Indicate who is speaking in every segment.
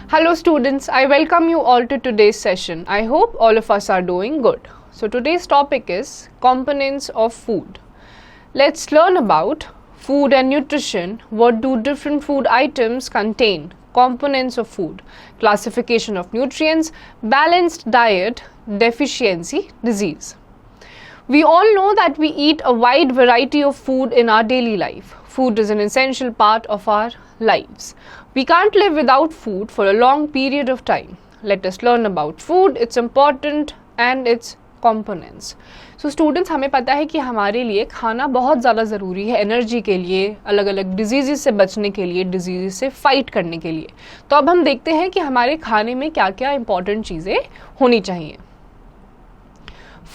Speaker 1: Hello students, I welcome you all to today's session. I hope all of us are doing good. So today's topic is components of food. Let's learn about food and nutrition. What do different food items contain? Components of food, classification of nutrients, balanced diet, deficiency, disease. We all know that we eat a wide variety of food in our daily life. Food is an essential part of our lives. We can't live without food for a long period of time. Let us learn about food, its important and its components. So students, हमें पता है कि हमारे लिए खाना बहुत ज़्यादा ज़रूरी है एनर्जी के लिए, अलग अलग डिजीज़ से बचने के लिए, डिजीज़ से फाइट करने के लिए. तो अब हम देखते हैं कि हमारे खाने में क्या क्या इंपॉर्टेंट चीज़ें होनी चाहिए.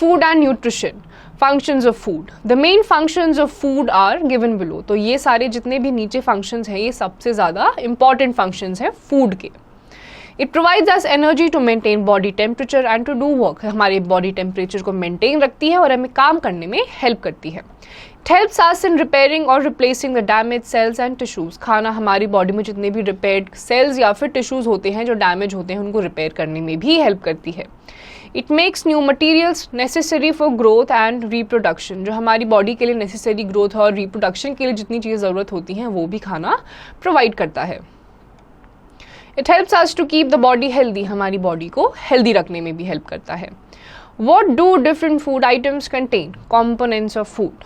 Speaker 1: Food and nutrition. Functions of food. The main functions of food are given below. तो ये सारे जितने भी नीचे functions हैं ये सबसे ज़्यादा important functions हैं food के. It provides us energy to maintain body temperature and to do work. हमारे body temperature को maintain रखती है और हमें काम करने में help करती है. It helps us in repairing or replacing the damaged cells and tissues. खाना हमारी body में जितने भी repaired cells या फिर tissues होते हैं जो damage होते हैं उनको repair करने में भी help करती है. It makes new materials necessary for growth and reproduction. जो हमारी body के लिए necessary growth और reproduction के लिए जितनी चीज़ें ज़रूरत होती हैं वो भी खाना provide करता है. It helps us to keep the body healthy. हमारी body को healthy रखने में भी help करता है. What do different food items contain? Components of food.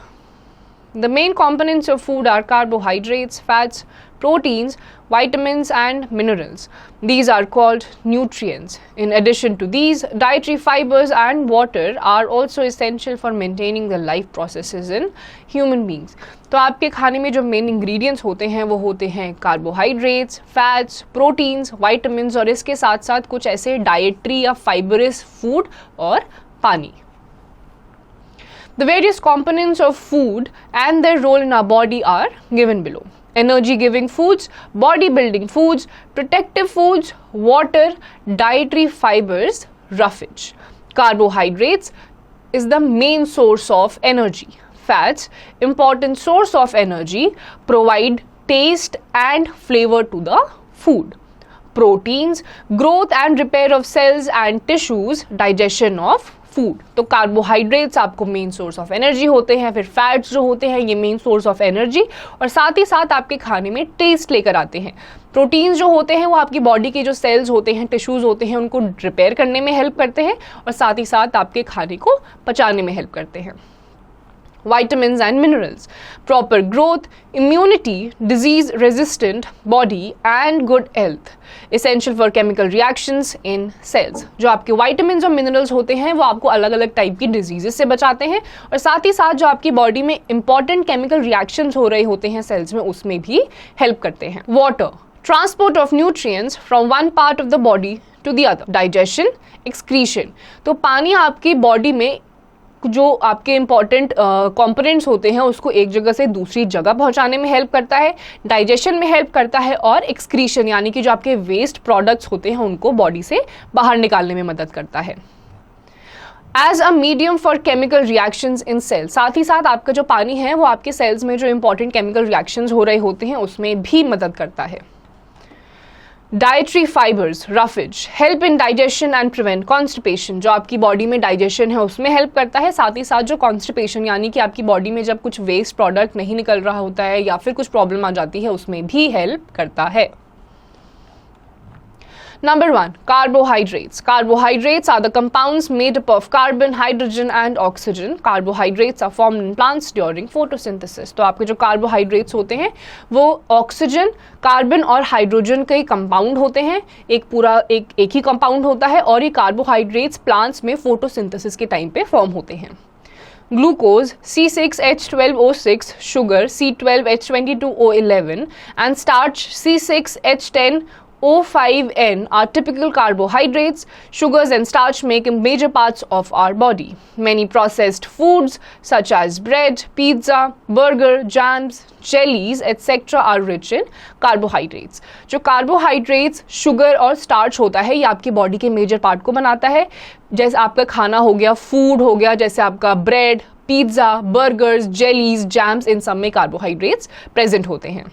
Speaker 1: The main components of food are carbohydrates, fats, proteins, vitamins and minerals. These are called nutrients. In addition to these, dietary fibers and water are also essential for maintaining the life processes in human beings. तो आपके खाने में जो main ingredients होते हैं वो होते हैं कार्बोहाइड्रेट्स, फैट्स, प्रोटीन्स, विटामिन्स और इसके साथ साथ कुछ ऐसे डाइटरी या फाइबरस फूड और पानी. The various components of food and their role in our body are given below. Energy giving foods, body building foods, protective foods, water, dietary fibers, roughage. Carbohydrates is the main source of energy. Fats, important source of energy, provide taste and flavor to the food. Proteins, growth and repair of cells and tissues, digestion of food. तो carbohydrates आपको main source of energy होते हैं, फिर fats जो होते हैं ये main source of energy और साथ ही साथ आपके खाने में टेस्ट लेकर आते हैं. प्रोटीन्स जो होते हैं वो आपकी बॉडी के जो सेल्स होते हैं, टिश्यूज होते हैं उनको रिपेयर करने में हेल्प करते हैं और साथ ही साथ आपके खाने को पचाने में हेल्प करते हैं. Vitamins and minerals, proper growth, immunity, disease resistant body and good health, essential for chemical reactions in cells. जो आपके vitamins और minerals होते हैं वो आपको अलग अलग टाइप की diseases से बचाते हैं और साथ ही साथ जो आपकी body में important chemical reactions हो रहे होते हैं cells में उसमें भी help करते हैं. Water, transport of nutrients from one part of the body to the other. Digestion, excretion. तो पानी आपकी body में जो आपके इंपॉर्टेंट कंपोनेंट्स होते हैं उसको एक जगह से दूसरी जगह पहुंचाने में हेल्प करता है, डाइजेशन में हेल्प करता है और एक्सक्रीशन यानी कि जो आपके वेस्ट प्रोडक्ट्स होते हैं उनको बॉडी से बाहर निकालने में मदद करता है. As a medium for chemical reactions in cells, साथ ही साथ आपका जो पानी है वो आपके सेल्स में जो इंपॉर्टेंट केमिकल रिएक्शंस हो रहे होते हैं उसमें भी मदद करता है. Dietary fibres, roughage, help in digestion and prevent constipation. जो आपकी बॉडी में डाइजेशन है उसमें हेल्प करता है, साथ ही साथ जो कॉन्स्टिपेशन यानी कि आपकी बॉडी में जब कुछ वेस्ट प्रोडक्ट नहीं निकल रहा होता है या फिर कुछ प्रॉब्लम आ जाती है उसमें भी हेल्प करता है. Number 1, carbohydrates. Carbohydrates are the compounds made up of carbon, hydrogen and oxygen. Carbohydrates are formed in plants during photosynthesis. तो आपके जो carbohydrates होते हैं वो ऑक्सीजन, कार्बन और हाइड्रोजन के कंपाउंड होते हैं. एक ही कंपाउंड होता है और ये कार्बोहाइड्रेट्स प्लांट्स में फोटोसिंथेसिस के टाइम पे फॉर्म होते हैं. Glucose, C6H12O6, sugar, C12H22O11 and starch, C6H10O5N are typical carbohydrates. Sugars and starch make major parts of our body. Many processed foods such as bread, pizza, burger, jams, jellies, etc. are rich in carbohydrates. जो carbohydrates, sugar और starch होता है ये आपकी body के major part को बनाता है. जैसे आपका खाना हो गया, food हो गया, जैसे आपका bread, pizza, burgers, jellies, jams, इन सब में carbohydrates present होते हैं.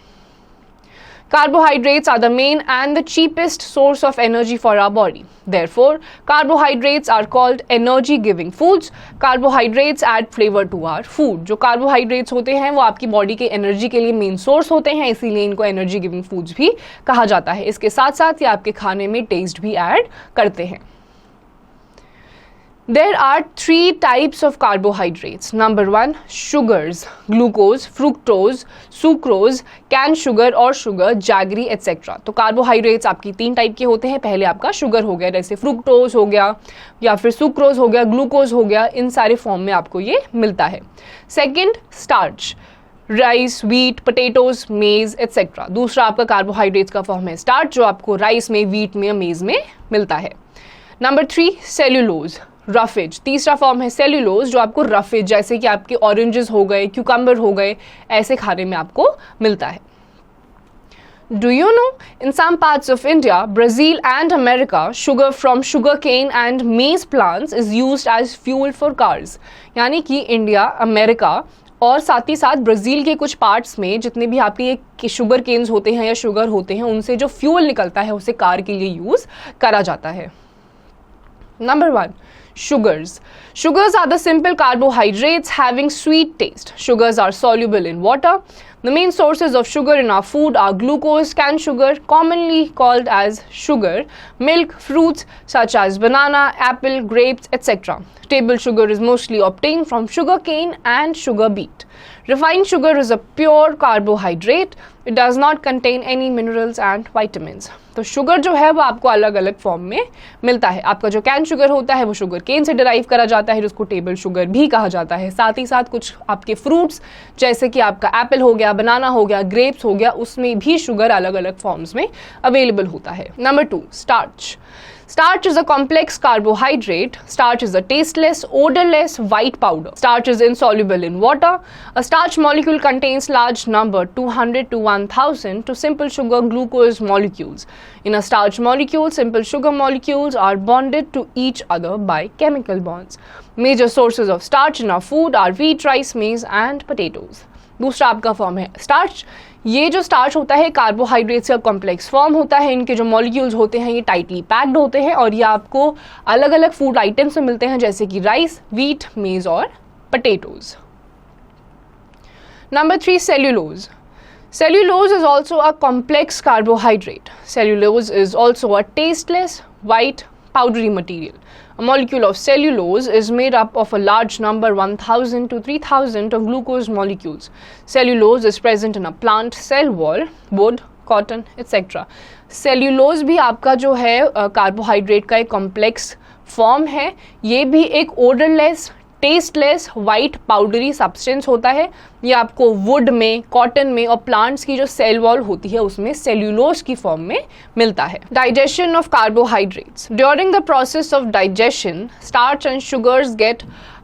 Speaker 1: Carbohydrates are the main and the cheapest source of energy for our body. Therefore, carbohydrates are called energy-giving foods. Carbohydrates add flavor to our food. जो carbohydrates होते हैं वो आपकी body के एनर्जी के लिए मेन सोर्स होते हैं, इसीलिए इनको एनर्जी गिविंग फूड्स भी कहा जाता है. इसके साथ साथ ये आपके खाने में टेस्ट भी ऐड करते हैं. There are 3 types of carbohydrates. Number 1, sugars, glucose, fructose, sucrose, canned sugar और sugar, jaggery etc. तो carbohydrates आपकी 3 टाइप के होते हैं. पहले आपका शुगर हो गया, जैसे फ्रुक्टोज हो गया या फिर सुक्रोज हो गया, ग्लूकोज हो गया, इन सारे फॉर्म में आपको ये मिलता है. Second, starch, rice, wheat, potatoes, मेज एट्सेट्रा. दूसरा आपका कार्बोहाइड्रेट्स का फॉर्म है स्टार्च, जो आपको राइस में, व्हीट में, मेज में मिलता है. Number 3, cellulose, roughage. तीसरा फॉर्म है सेल्यूलोज, जो आपको रफेज जैसे कि आपके ऑरेंजेस हो गए, क्यूकम्बर हो गए, ऐसे खाने में आपको मिलता है. Do you know, in some parts of India, Brazil and America, sugar from sugarcane and maize plants is used as fuel for cars. यानी कि इंडिया, अमेरिका और साथ ही साथ ब्राज़ील के कुछ पार्ट्स में जितने भी आपके ये शुगर केन्स होते हैं या शुगर होते हैं, उनसे जो फ्यूल निकलता है उसे कार के लिए यूज़ करा जाता है. Number 1, sugars. Sugars are the simple carbohydrates having sweet taste. Sugars are soluble in water. The main sources of sugar in our food are glucose, canned sugar, commonly called as sugar, milk, fruits such as banana, apple, grapes, etc. Table sugar is mostly obtained from sugar cane and sugar beet. Refined sugar is a pure carbohydrate. It does not contain any minerals and vitamins. तो sugar जो है वो आपको अलग अलग form में मिलता है. आपका जो कैन शुगर होता है वो शुगर केन से डिराइव करा जाता है, जिसको टेबल शुगर भी कहा जाता है. साथ ही साथ कुछ आपके फ्रूट्स जैसे कि आपका एप्पल हो गया, बनाना हो गया, ग्रेप्स हो गया, उसमें भी शुगर अलग अलग फॉर्म्स में अवेलेबल होता है. Number 2, starch. Starch is a complex carbohydrate. Starch is a tasteless, odorless white powder. Starch is insoluble in water. A starch molecule contains large number 200 to 1000 to simple sugar glucose molecules. In a starch molecule, simple sugar molecules are bonded to each other by chemical bonds. Major sources of starch in our food are wheat, rice, maize and potatoes. दूसरा आपका form है starch. ये जो starch होता है carbohydrates का complex form होता है. इनके जो मॉलिक्यूल्स होते हैं ये टाइटली पैक्ड होते हैं और ये आपको अलग अलग फूड आइटम्स में मिलते हैं, जैसे कि राइस, व्हीट, मेज और potatoes. Number 3, cellulose. Cellulose is also a complex carbohydrate. Cellulose is also a tasteless, white, powdery material. A molecule of cellulose is made up of a large number 1000 to 3000 of glucose molecules. Cellulose is present in a plant cell wall, wood, cotton, etc. Cellulose भी आपका जो है carbohydrate का एक complex form है. ये भी एक odourless, tasteless, white, powdery substance होता है. ये आपको वुड में, कॉटन में और प्लांट्स की जो सेल वॉल होती है उसमें सेल्यूलोज की फॉर्म में मिलता है. Digestion of carbohydrates. During the process of digestion, starch and sugars get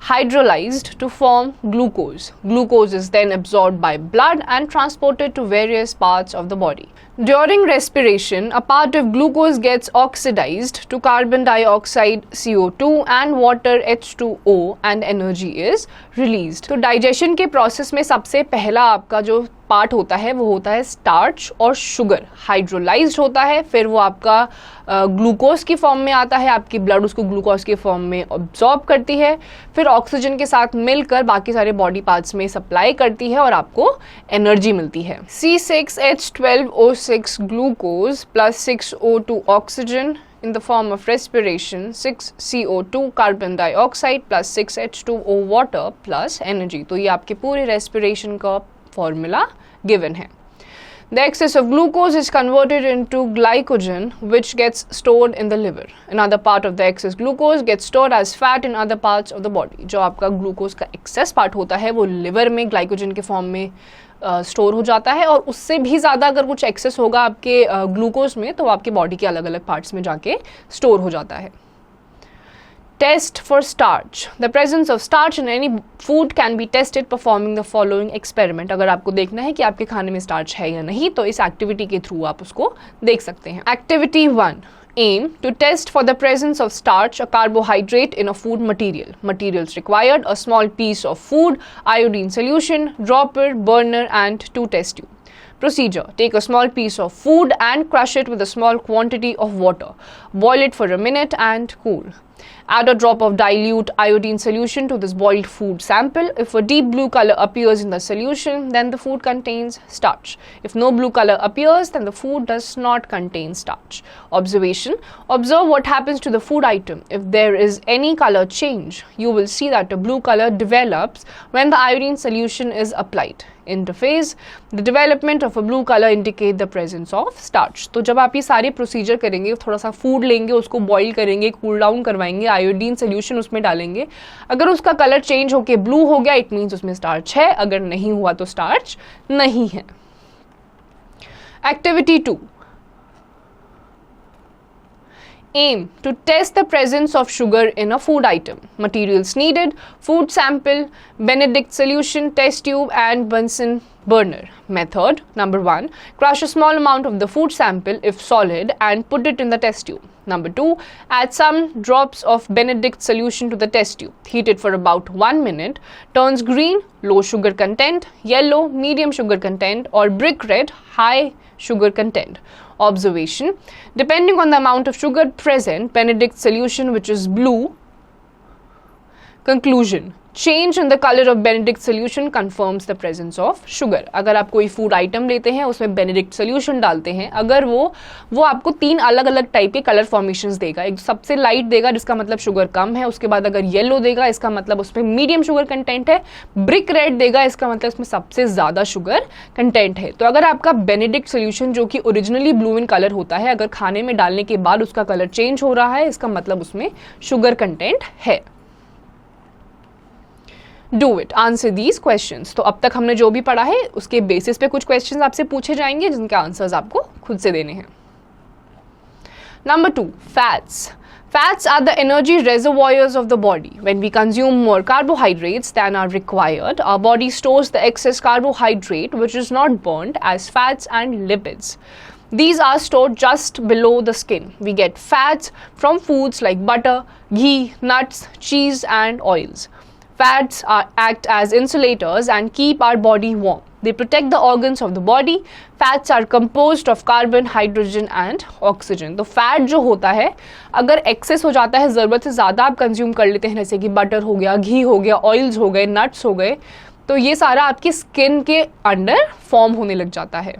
Speaker 1: hydrolyzed to form glucose. Glucose is then absorbed by blood and transported to various parts of the body. During respiration, a part of glucose gets oxidized to carbon dioxide, CO2 and water, H2O, and energy is released. तो digestion के process में सबसे पहला आपका जो part होता है वो होता है स्टार्च और शुगर. हाइड्रोलाइज्ड होता है, फिर वो आपका ग्लूकोज की फॉर्म में आता है, आपकी ब्लड उसको ग्लूकोज के फॉर्म में ऑब्जॉर्ब करती है, फिर ऑक्सीजन के साथ मिलकर बाकी सारे बॉडी पार्ट्स में सप्लाई करती है और आपको एनर्जी मिलती है. C6H12O6 glucose plus 6O2 oxygen in the form of respiration, 6CO2 carbon dioxide plus 6H2O water plus energy. तो ये आपके पूरे respiration का formula given है. The excess of glucose is converted into glycogen which gets stored in the liver. Another part of the excess glucose gets stored as fat in other parts of the body. जो आपका glucose का excess part होता है वो liver में glycogen के form में store हो जाता है और उससे भी ज़्यादा अगर कुछ एक्सेस होगा आपके ग्लूकोज में तो आपके बॉडी के अलग अलग पार्ट्स में जाके स्टोर हो जाता है. Test for starch. The presence of starch in any food can be tested performing the following experiment. अगर आपको देखना है कि आपके खाने में स्टार्च है या नहीं तो इस एक्टिविटी के थ्रू आप उसको देख सकते हैं. Activity 1. Aim to test for the presence of starch, a carbohydrate in a food material. Materials required: a small piece of food, iodine solution, dropper, burner and 2 test tube. Procedure: take a small piece of food and crush it with a small quantity of water. Boil it for a minute and cool. Add a drop of dilute iodine solution to this boiled food sample. If a deep blue color appears in the solution, then the food contains starch. If no blue color appears, then the food does not contain starch. Observation: observe what happens to the food item. If there is any color change, you will see that a blue color develops when the iodine solution is applied. Interphase: the development of a blue color indicate the presence of starch. तो जब आप ये सारे procedure करेंगे, थोड़ा सा food लेंगे, उसको बॉईल करेंगे, कूल डाउन करवाएंगे, आयोडीन सोल्यूशन उसमें डालेंगे, अगर उसका कलर चेंज होके ब्लू हो गया, इट मीन्स उसमें स्टार्च है, अगर नहीं हुआ तो स्टार्च नहीं है. Activity 2. Aim to test the presence of sugar in a food item. Materials needed: food sample, Benedict solution, test tube and Bunsen burner. Method: number 1, crush a small amount of the food sample if solid and put it in the test tube. Number 2, add some drops of Benedict solution to the test tube. Heat it for about 1 minute. Turns green, low sugar content; yellow, medium sugar content; or brick red, high sugar content. Observation: depending on the amount of sugar present, Benedict solution which is blue. Conclusion: change in the color of Benedict solution confirms the presence of sugar. अगर आप कोई food item लेते हैं, उसमें Benedict solution डालते हैं, अगर वो आपको 3 अलग अलग टाइप के कलर फॉर्मेशंस देगा. एक सबसे लाइट देगा जिसका मतलब शुगर कम है, उसके बाद अगर येलो देगा इसका मतलब उसमें मीडियम शुगर कंटेंट है, ब्रिक रेड देगा इसका मतलब उसमें सबसे ज़्यादा शुगर कंटेंट है. तो अगर आपका Benedict solution जो कि ओरिजिनली ब्लू इन कलर होता है, अगर खाने में डालने के बाद उसका कलर चेंज हो रहा है, इसका मतलब उसमें शुगर कंटेंट है. Do it. Answer these questions. तो अब तक हमने जो भी पढ़ा है उसके बेसिस पे कुछ क्वेश्चंस आपसे पूछे जाएंगे जिनके आंसर्स आपको खुद से देने हैं. Number 2, fats. Fats are the energy reservoirs of the body. When we consume more carbohydrates than are required, our body stores the excess carbohydrate which is not burnt as fats and lipids. These are stored just below the skin. We get fats from foods like butter, ghee, nuts, cheese and oils. Fats act as insulators and keep our body warm. They protect the organs of the body. Fats are composed of carbon, hydrogen and oxygen. तो fat जो होता है, अगर access हो जाता है, ज़रूरत से ज़्यादा आप कंज्यूम कर लेते हैं, जैसे कि बटर हो गया, घी हो गया, ऑयल्स हो गए, नट्स हो गए, तो ये सारा आपकी स्किन के अंडर फॉर्म होने लग जाता है.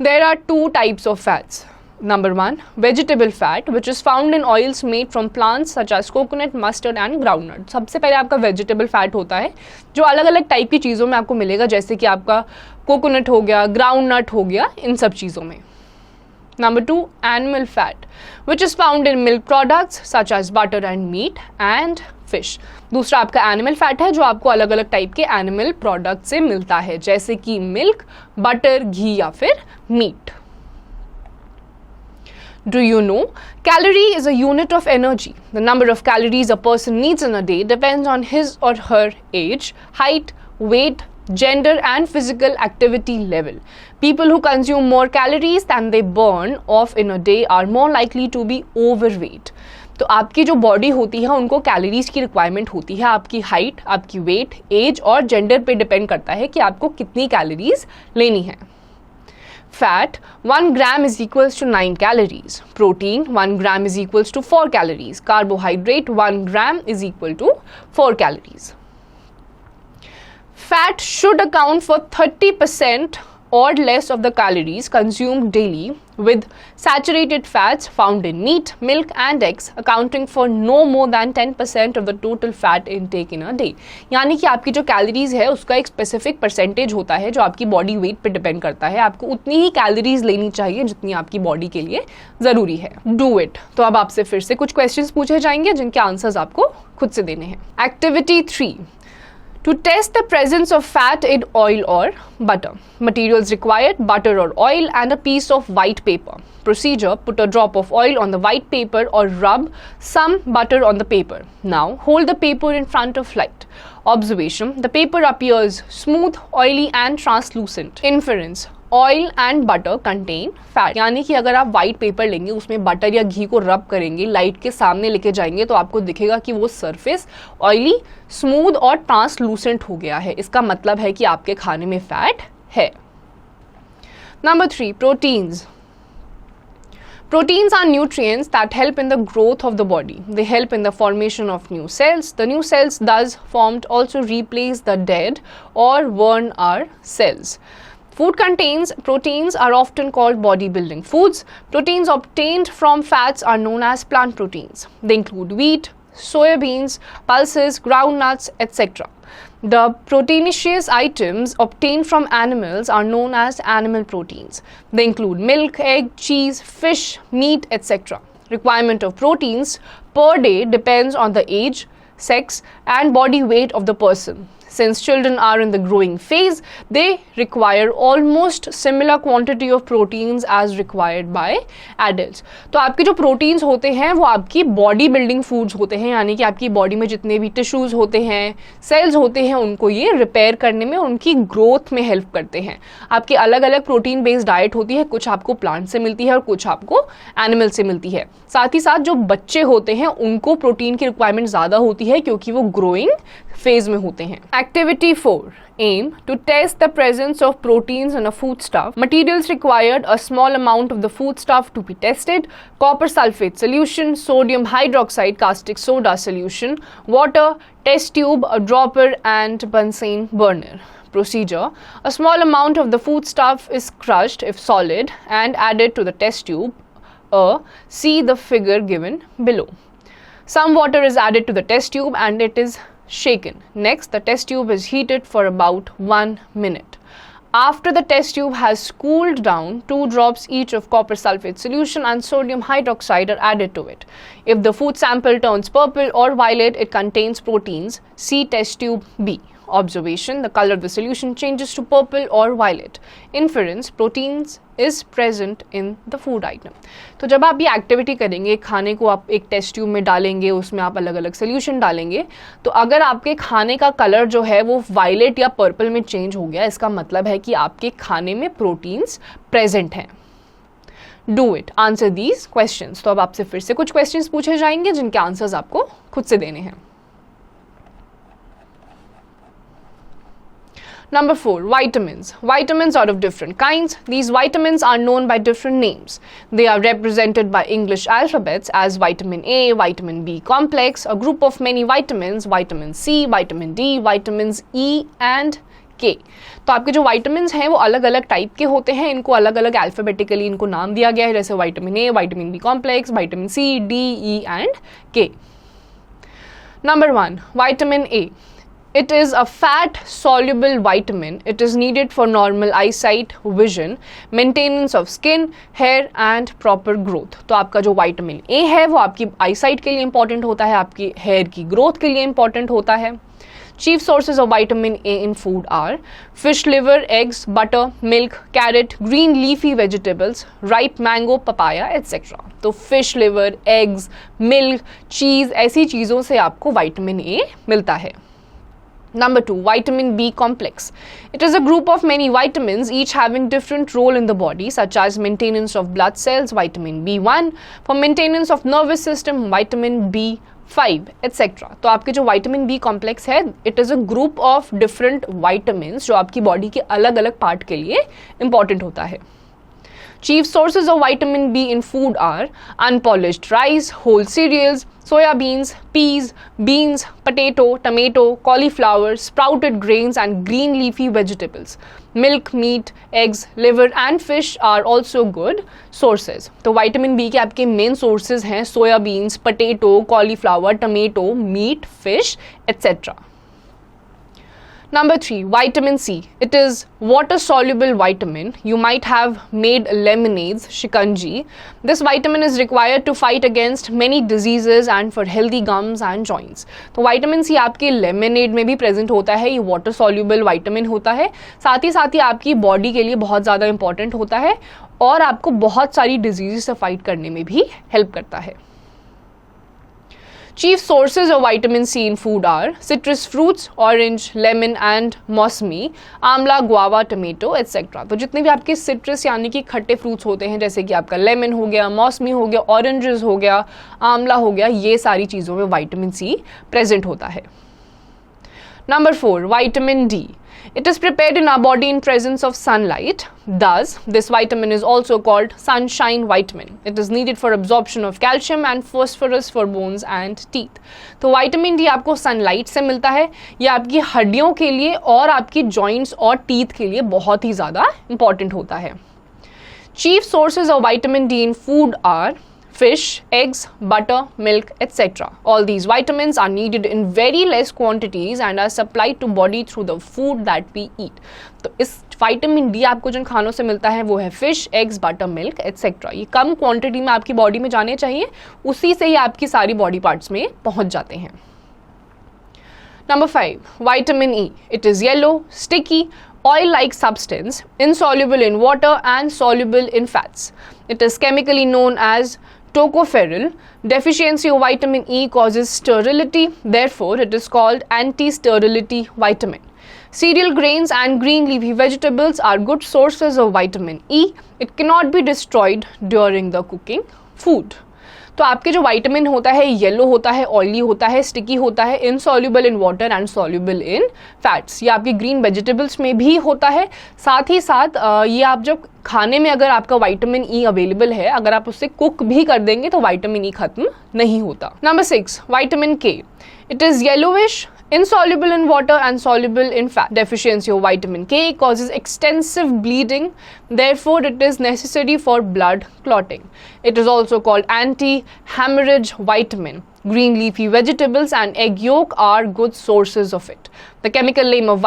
Speaker 1: There are 2 types of fats. Number 1, vegetable fat which is found in oils made from plants such as coconut, mustard and groundnut. सबसे पहले आपका vegetable fat होता है जो अलग अलग टाइप की चीज़ों में आपको मिलेगा, जैसे कि आपका कोकोनट हो गया, ग्राउंडनट हो गया, इन सब चीज़ों में. Number 2, animal fat which is found in milk products such as butter and meat and fish. दूसरा आपका animal fat है जो आपको अलग अलग टाइप के animal product से मिलता है, जैसे कि milk, butter, घी या फिर meat. Do you know? Calorie is a unit of energy. The number of calories a person needs in a day depends on his or her age, height, weight, gender and physical activity level. People who consume more calories than they burn off in a day are more likely to be overweight. तो आपकी जो body होती है उनको calories की requirement होती है. आपकी हाइट, आपकी वेट, एज और जेंडर पे डिपेंड करता है कि आपको कितनी कैलोरीज लेनी है. Fat, 1 gram is equals to 9 calories. Protein, 1 gram is equals to 4 calories. Carbohydrate, 1 gram is equal to 4 calories. Fat should account for 30% or less of the calories consumed daily, with saturated fats found in meat, milk and eggs accounting for no more than 10% of the total fat intake in a day. यानी कि आपकी जो calories है उसका एक specific percentage होता है जो आपकी बॉडी वेट पे डिपेंड करता है. आपको उतनी ही कैलोरीज लेनी चाहिए जितनी आपकी बॉडी के लिए ज़रूरी है. Do it. तो अब आपसे फिर से कुछ क्वेश्चंस पूछे जाएंगे जिनके आंसर्स आपको खुद से देने हैं. Activity 3. To test the presence of fat in oil or butter. Materials required: butter or oil and a piece of white paper. Procedure: put a drop of oil on the white paper or rub some butter on the paper. Now hold the paper in front of light. Observation: the paper appears smooth, oily and translucent. Inference: oil and butter contain fat, यानी कि अगर आप white paper लेंगे उसमें butter या घी को रब करेंगे, लाइट के सामने लेके जाएंगे तो आपको दिखेगा कि वो सरफेस ऑयली, स्मूथ और ट्रांसलूसेंट हो गया है। इसका मतलब है कि आपके खाने में फैट है। Number 3, proteins. Proteins are nutrients that help in the growth of the body. They help in the formation of new cells. The new cells thus formed also replace the dead or worn out cells. Food contains proteins are often called bodybuilding foods. Proteins obtained from fats are known as plant proteins. They include wheat, soybeans, pulses, groundnuts, etc. The proteinaceous items obtained from animals are known as animal proteins. They include milk, egg, cheese, fish, meat, etc. Requirement of proteins per day depends on the age, sex, and body weight of the person. Since children are in the growing phase, they require almost similar quantity of proteins as required by adults. तो आपके जो proteins होते हैं वो आपकी body building foods होते हैं, यानी कि आपकी बॉडी में जितने भी टिश्यूज होते हैं, सेल्स होते हैं, उनको ये रिपेयर करने में, उनकी ग्रोथ में हेल्प करते हैं। आपकी अलग अलग प्रोटीन बेस्ड डाइट होती है, कुछ आपको प्लांट से मिलती है और कुछ आपको एनिमल से मिलती है। साथ ही साथ जो बच्चे होते हैं उनको प्रोटीन की रिक्वायरमेंट ज़्यादा होती है क्योंकि वो ग्रोइंग फेज में होते हैं। Activity 4. Aim to test the presence of proteins in a foodstuff. Materials required: a small amount of the foodstuff to be tested, copper sulfate solution, sodium hydroxide caustic soda solution, water, test tube, a dropper and Bunsen burner. Procedure: a small amount of the foodstuff is crushed if solid and added to the test tube. See the figure given below. Some water is added to the test tube and it is shaken. Next, the test tube is heated for about 1 minute. After the test tube has cooled down, 2 drops each of copper sulfate solution and sodium hydroxide are added to it. If the food sample turns purple or violet, it contains proteins. See test tube B. Observation: the color of the solution changes to purple or violet. Inference: proteins is present in the food item. तो जब आप ये activity करेंगे, खाने को आप एक test tube में डालेंगे, उसमें आप अलग अलग सोल्यूशन डालेंगे, तो अगर आपके खाने का कलर जो है वो वायलेट या पर्पल में चेंज हो गया, इसका मतलब है कि आपके खाने में प्रोटीन्स प्रेजेंट हैं। Do it, answer these questions. तो अब आपसे फिर से कुछ क्वेश्चंस पूछे जाएंगे जिनके आंसर्स आपको खुद से देने हैं। Number 4, vitamins. Vitamins are of different kinds. These vitamins are known by different names. They are represented by English alphabets as vitamin A, vitamin B complex, a group of many vitamins, vitamin C, vitamin D, vitamins E and K. तो आपके जो vitamins हैं वो अलग अलग type के होते हैं, इनको अलग अलग अल्फाबेटिकली इनको नाम दिया गया है, जैसे vitamin A, vitamin B complex, vitamin C, D, E and K. Number 1, vitamin A. It is a fat-soluble vitamin. It is needed for normal eyesight, vision, maintenance of skin, hair and proper growth. तो आपका जो vitamin A है वो आपकी eyesight के लिए important होता है, आपकी हेयर की ग्रोथ के लिए इंपॉर्टेंट होता है। Chief sources of vitamin A in food are fish liver, eggs, butter, milk, carrot, green leafy vegetables, ripe mango, papaya, etc. तो fish liver, eggs, milk, cheese ऐसी चीज़ों से आपको vitamin A मिलता है। Number 2, vitamin B complex. It is a group of many vitamins, each having different role in the body, such as maintenance of blood cells, vitamin B1, for maintenance of nervous system, vitamin B5, etc. तो आपके जो vitamin B complex है, it is a group of different vitamins जो आपकी body के अलग अलग part के लिए important होता है। Chief sources of vitamin B in food are unpolished rice, whole cereals, soya beans, peas, beans, potato, tomato, cauliflower, sprouted grains and green leafy vegetables. Milk, meat, eggs, liver and fish are also good sources. तो vitamin B के आपके main sources हैं soya beans, potato, cauliflower, tomato, meat, fish, etc. Number 3, vitamin C. It is water-soluble vitamin. You might have made lemonades, shikanji. This vitamin is required to fight against many diseases and for healthy gums and joints. तो vitamin C आपके lemonade में भी present होता है, ये water-soluble vitamin होता है, साथ ही आपकी body के लिए बहुत ज़्यादा important होता है और आपको बहुत सारी diseases से fight करने में भी help करता है। Chief sources of vitamin C in food are citrus fruits, orange, lemon and मौसमी, आंवला, गुआवा, टमेटो एटसेट्रा। तो जितने भी आपके सिट्रस यानी कि खट्टे फ्रूट्स होते हैं, जैसे कि आपका लेमन हो गया, मौसमी हो गया, ऑरेंजेस हो गया, आंवला हो गया, ये सारी चीज़ों में विटामिन सी प्रेजेंट होता है। Number 4, vitamin D. It is prepared in our body in presence of sunlight. Thus, this vitamin is also called sunshine vitamin. It is needed for absorption of calcium and phosphorus for bones and teeth. तो vitamin D आपको sunlight से मिलता है। ये आपकी हड्डियों के लिए और आपकी joints और teeth के लिए बहुत ही ज़्यादा important होता है। Chief sources of vitamin D in food are fish, eggs, butter, milk, etc. All these vitamins are needed in very less quantities and are supplied to body through the food that we eat. तो इस vitamin D आपको जिन खानों से मिलता है वो है fish, eggs, butter, milk etcetera. ये कम क्वांटिटी में आपकी बॉडी में जाने चाहिए, उसी से ही आपकी सारी बॉडी पार्ट्स में पहुंच जाते हैं। Number 5, vitamin E. It is yellow, sticky, oil-like substance, insoluble in water and soluble in fats. It is chemically known as tocopherol. Deficiency of vitamin E causes sterility, therefore it is called anti-sterility vitamin. Cereal grains and green leafy vegetables are good sources of vitamin E. It cannot be destroyed during the cooking food. तो आपके जो vitamin होता है yellow होता है, oily होता है, sticky होता है, insoluble in water and soluble in fats. ये आपकी ग्रीन वेजिटेबल्स में भी होता है। साथ ही साथ ये आप जब खाने में अगर आपका विटामिन ई अवेलेबल है, अगर आप उससे कुक भी कर देंगे तो विटामिन ई खत्म नहीं होता। नंबर 6, विटामिन के। It is yellowish, insoluble in water and soluble in fat. Deficiency of vitamin K causes extensive bleeding, therefore it is necessary for blood clotting. It is also called anti-hemorrhage vitamin. Green leafy vegetables and egg yolk are good sources of it. The chemical name of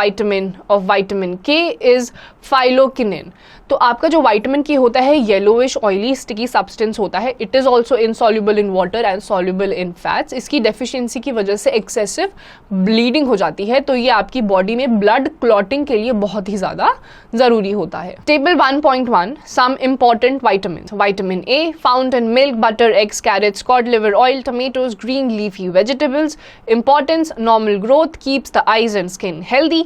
Speaker 1: vitamin K is phylokinin. तो आपका जो vitamin के होता है yellowish oily sticky substance होता है। It is also insoluble in water and soluble in fats. इसकी deficiency की वजह से एक्सेसिव ब्लीडिंग हो जाती है, तो ये आपकी बॉडी में ब्लड क्लॉटिंग के लिए बहुत ही ज़्यादा ज़रूरी होता है। Table 1.1, some important vitamin. Vitamin A found in milk, butter, eggs, carrots, cod liver oil, tomatoes, green leafy vegetables. Importance, normal growth, keeps the eyes and skin healthy.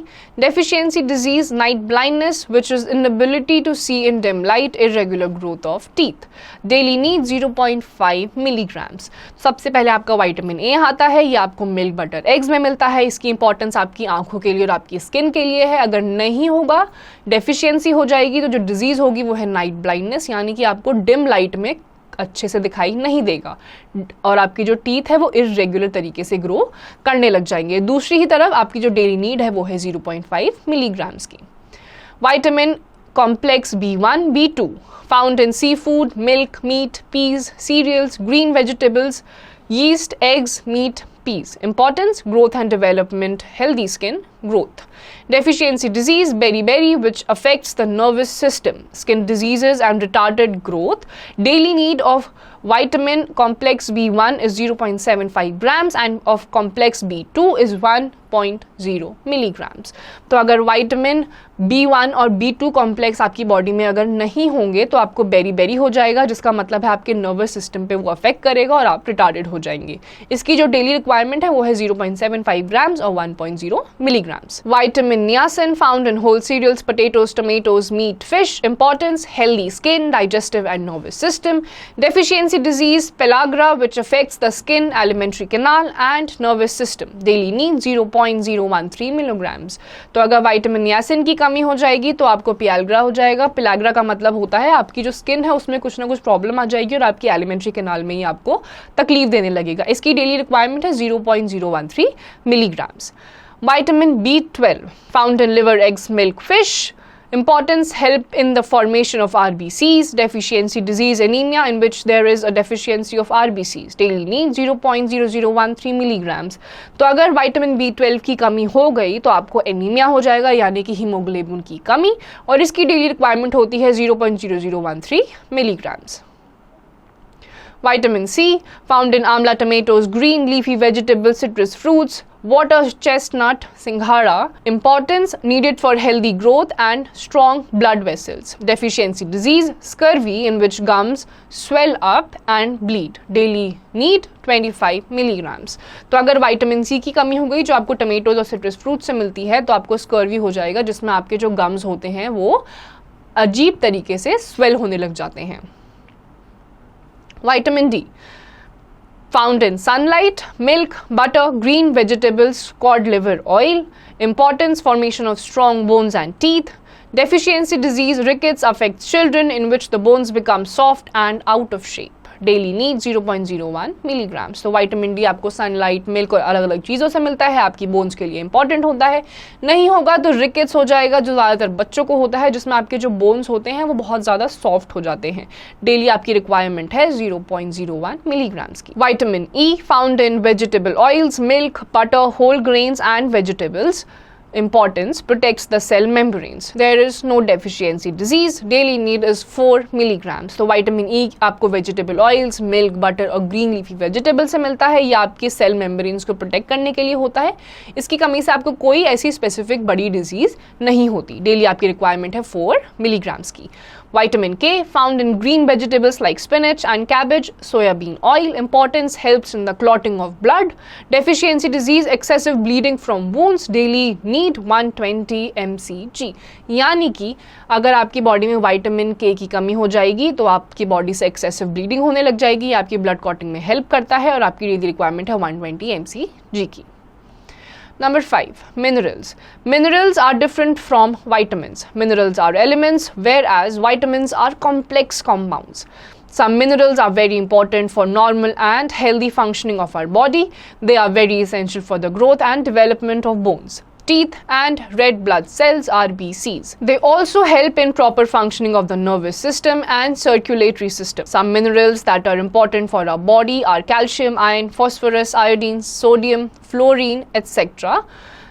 Speaker 1: Deficiency disease, night blindness, which is inability to see in dim light, irregular growth of teeth. Daily need 0.5 milligrams. सबसे पहले आपका vitamin A आता है, ये आपको milk, butter, eggs में मिलता है। इसकी इंपॉर्टेंस आपकी आंखों के लिए और आपकी स्किन के लिए है। अगर नहीं होगा, डेफिशिएंसी हो जाएगी, तो जो डिजीज होगी वो है नाइट ब्लाइंडनेस, यानी कि आपको डिम लाइट में अच्छे से दिखाई नहीं देगा और आपकी जो टीथ है वो इरेगुलर तरीके से ग्रो करने लग जाएंगे। दूसरी ही तरफ आपकी जो डेली नीड है वो है 0.5 मिलीग्राम्स की। Vitamin complex B1, B2 found in sea food, milk, meat, peas, cereals, green vegetables, yeast, eggs, meat, peas. Importance, growth and development, healthy skin, growth. Deficiency disease, beriberi, which affects the nervous system, skin diseases and retarded growth. Daily need of vitamin complex B1 is 0.75 grams and of complex B2 is 1.0 milligrams. तो अगर vitamin B1 और B2 complex आपकी body में अगर नहीं होंगे तो आपको बेरी हो जाएगा, जिसका मतलब है आपके नर्वस सिस्टम पे वो अफेक्ट करेगा और आप रिटार्डेड हो जाएंगे। इसकी जो डेली रिक्वायरमेंट है वो है 0.75 ग्राम्स और 1.0 milligrams. Vitamin niacin found in whole cereals, potatoes, tomatoes, meat, fish. Importance, healthy skin, digestive and nervous system. Deficiency disease, pellagra, which affects the skin, alimentary canal and nervous system. Daily need 0.013 milligrams. तो अगर vitamin niacin की कमी हो जाएगी तो आपको pellagra हो जाएगा। पेलाग्रा का मतलब होता है आपकी जो स्किन है उसमें कुछ ना कुछ प्रॉब्लम आ जाएगी और आपकी एलिमेंट्री कैनाल में ही आपको तकलीफ देने लगेगा। इसकी डेली रिक्वायरमेंट है 0.013 milligrams. Vitamin B12 found in liver, eggs, milk, fish. Importance, help in the formation of RBCs. Deficiency disease, anemia, in which there is a deficiency of RBCs. Daily need 0.0013 milligrams. तो अगर vitamin B12 की कमी हो गई तो आपको anaemia हो जाएगा, यानी कि हीमोग्लोबिन की कमी, और इसकी डेली रिक्वायरमेंट होती है 0.0013 milligrams. Vitamin C found in amla, tomatoes, green leafy vegetables, citrus fruits. water chestnut, singhara. Importance needed for healthy growth and strong blood vessels. Deficiency disease, scurvy in which gums swell up and bleed. Daily need 25 milligrams. तो अगर vitamin C की कमी हो गई जो आपको tomatoes और citrus fruit से मिलती है तो आपको स्कर्वी हो जाएगा, जिसमें आपके जो गम्स होते हैं वो अजीब तरीके से स्वेल होने लग जाते हैं. Vitamin D found in sunlight, milk, butter, green vegetables, cod liver oil. Importance formation of strong bones and teeth. Deficiency disease, rickets affects children in which the bones become soft and out of shape. Daily need 0.01 milligrams. तो vitamin D आपको sunlight, milk और अलग अलग चीज़ों से मिलता है, आपकी बोन्स के लिए इंपॉर्टेंट होता है. नहीं होगा तो रिकेट्स हो जाएगा, जो ज़्यादातर बच्चों को होता है, जिसमें आपके जो बोन्स होते हैं वो बहुत ज़्यादा सॉफ्ट हो जाते हैं. डेली आपकी रिक्वायरमेंट है 0.01 मिलीग्राम्स की. Vitamin E found in vegetable oils, milk, butter, whole grains and vegetables. Importance protects the cell membranes. There is no deficiency disease. Daily need is 4 milligrams. तो विटामिन ई आपको vegetable oils, milk, butter और green leafy vegetable से मिलता है. यह आपके cell membranes को protect करने के लिए होता है. इसकी कमी से आपको कोई ऐसी स्पेसिफिक बड़ी डिजीज नहीं होती. डेली आपकी रिक्वायरमेंट है 4 मिलीग्राम्स की. Vitamin K found in green vegetables like spinach and cabbage, soybean oil. Importance helps in the clotting of blood. Deficiency disease, excessive bleeding from wounds. Daily need 120 mcg. यानी कि अगर आपकी body में vitamin के की कमी हो जाएगी तो आपकी बॉडी से एक्सेसिव ब्लीडिंग होने लग जाएगी. आपकी ब्लड क्लॉटिंग में हेल्प करता है और आपकी डेली रिक्वायरमेंट है 120 mcg की. Number 5. Minerals. Minerals are different from vitamins. Minerals are elements, whereas vitamins are complex compounds. Some minerals are very important for normal and healthy functioning of our body. They are very essential for the growth and development of bones, teeth and red blood cells, RBCs. They also help in proper functioning of the nervous system and circulatory system. Some minerals that are important for our body are calcium, iron, phosphorus, iodine, sodium, fluorine, etc.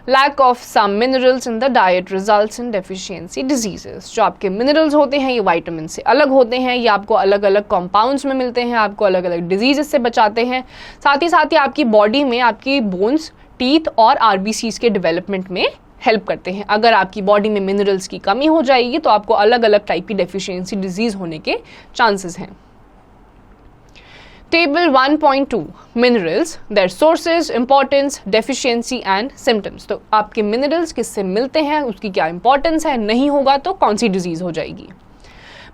Speaker 1: Lack of some minerals in the diet results in deficiency diseases. जो आपके minerals होते हैं ये vitamin से अलग होते हैं, ये आपको अलग अलग compounds में मिलते हैं, आपको अलग अलग diseases से बचाते हैं. साथ ही आपकी बॉडी में आपकी बोन्स, टीथ और आरबीसीज के डेवलपमेंट में हेल्प करते हैं. अगर आपकी बॉडी में मिनरल्स की कमी हो जाएगी तो आपको अलग अलग टाइप की डेफिशिएंसी डिजीज होने के चांसेस हैं. Table 1.2 minerals, their sources, importance, deficiency and symptoms. तो आपके मिनरल्स किससे मिलते हैं, उसकी क्या इंपॉर्टेंस है, नहीं होगा तो कौन सी डिजीज हो जाएगी.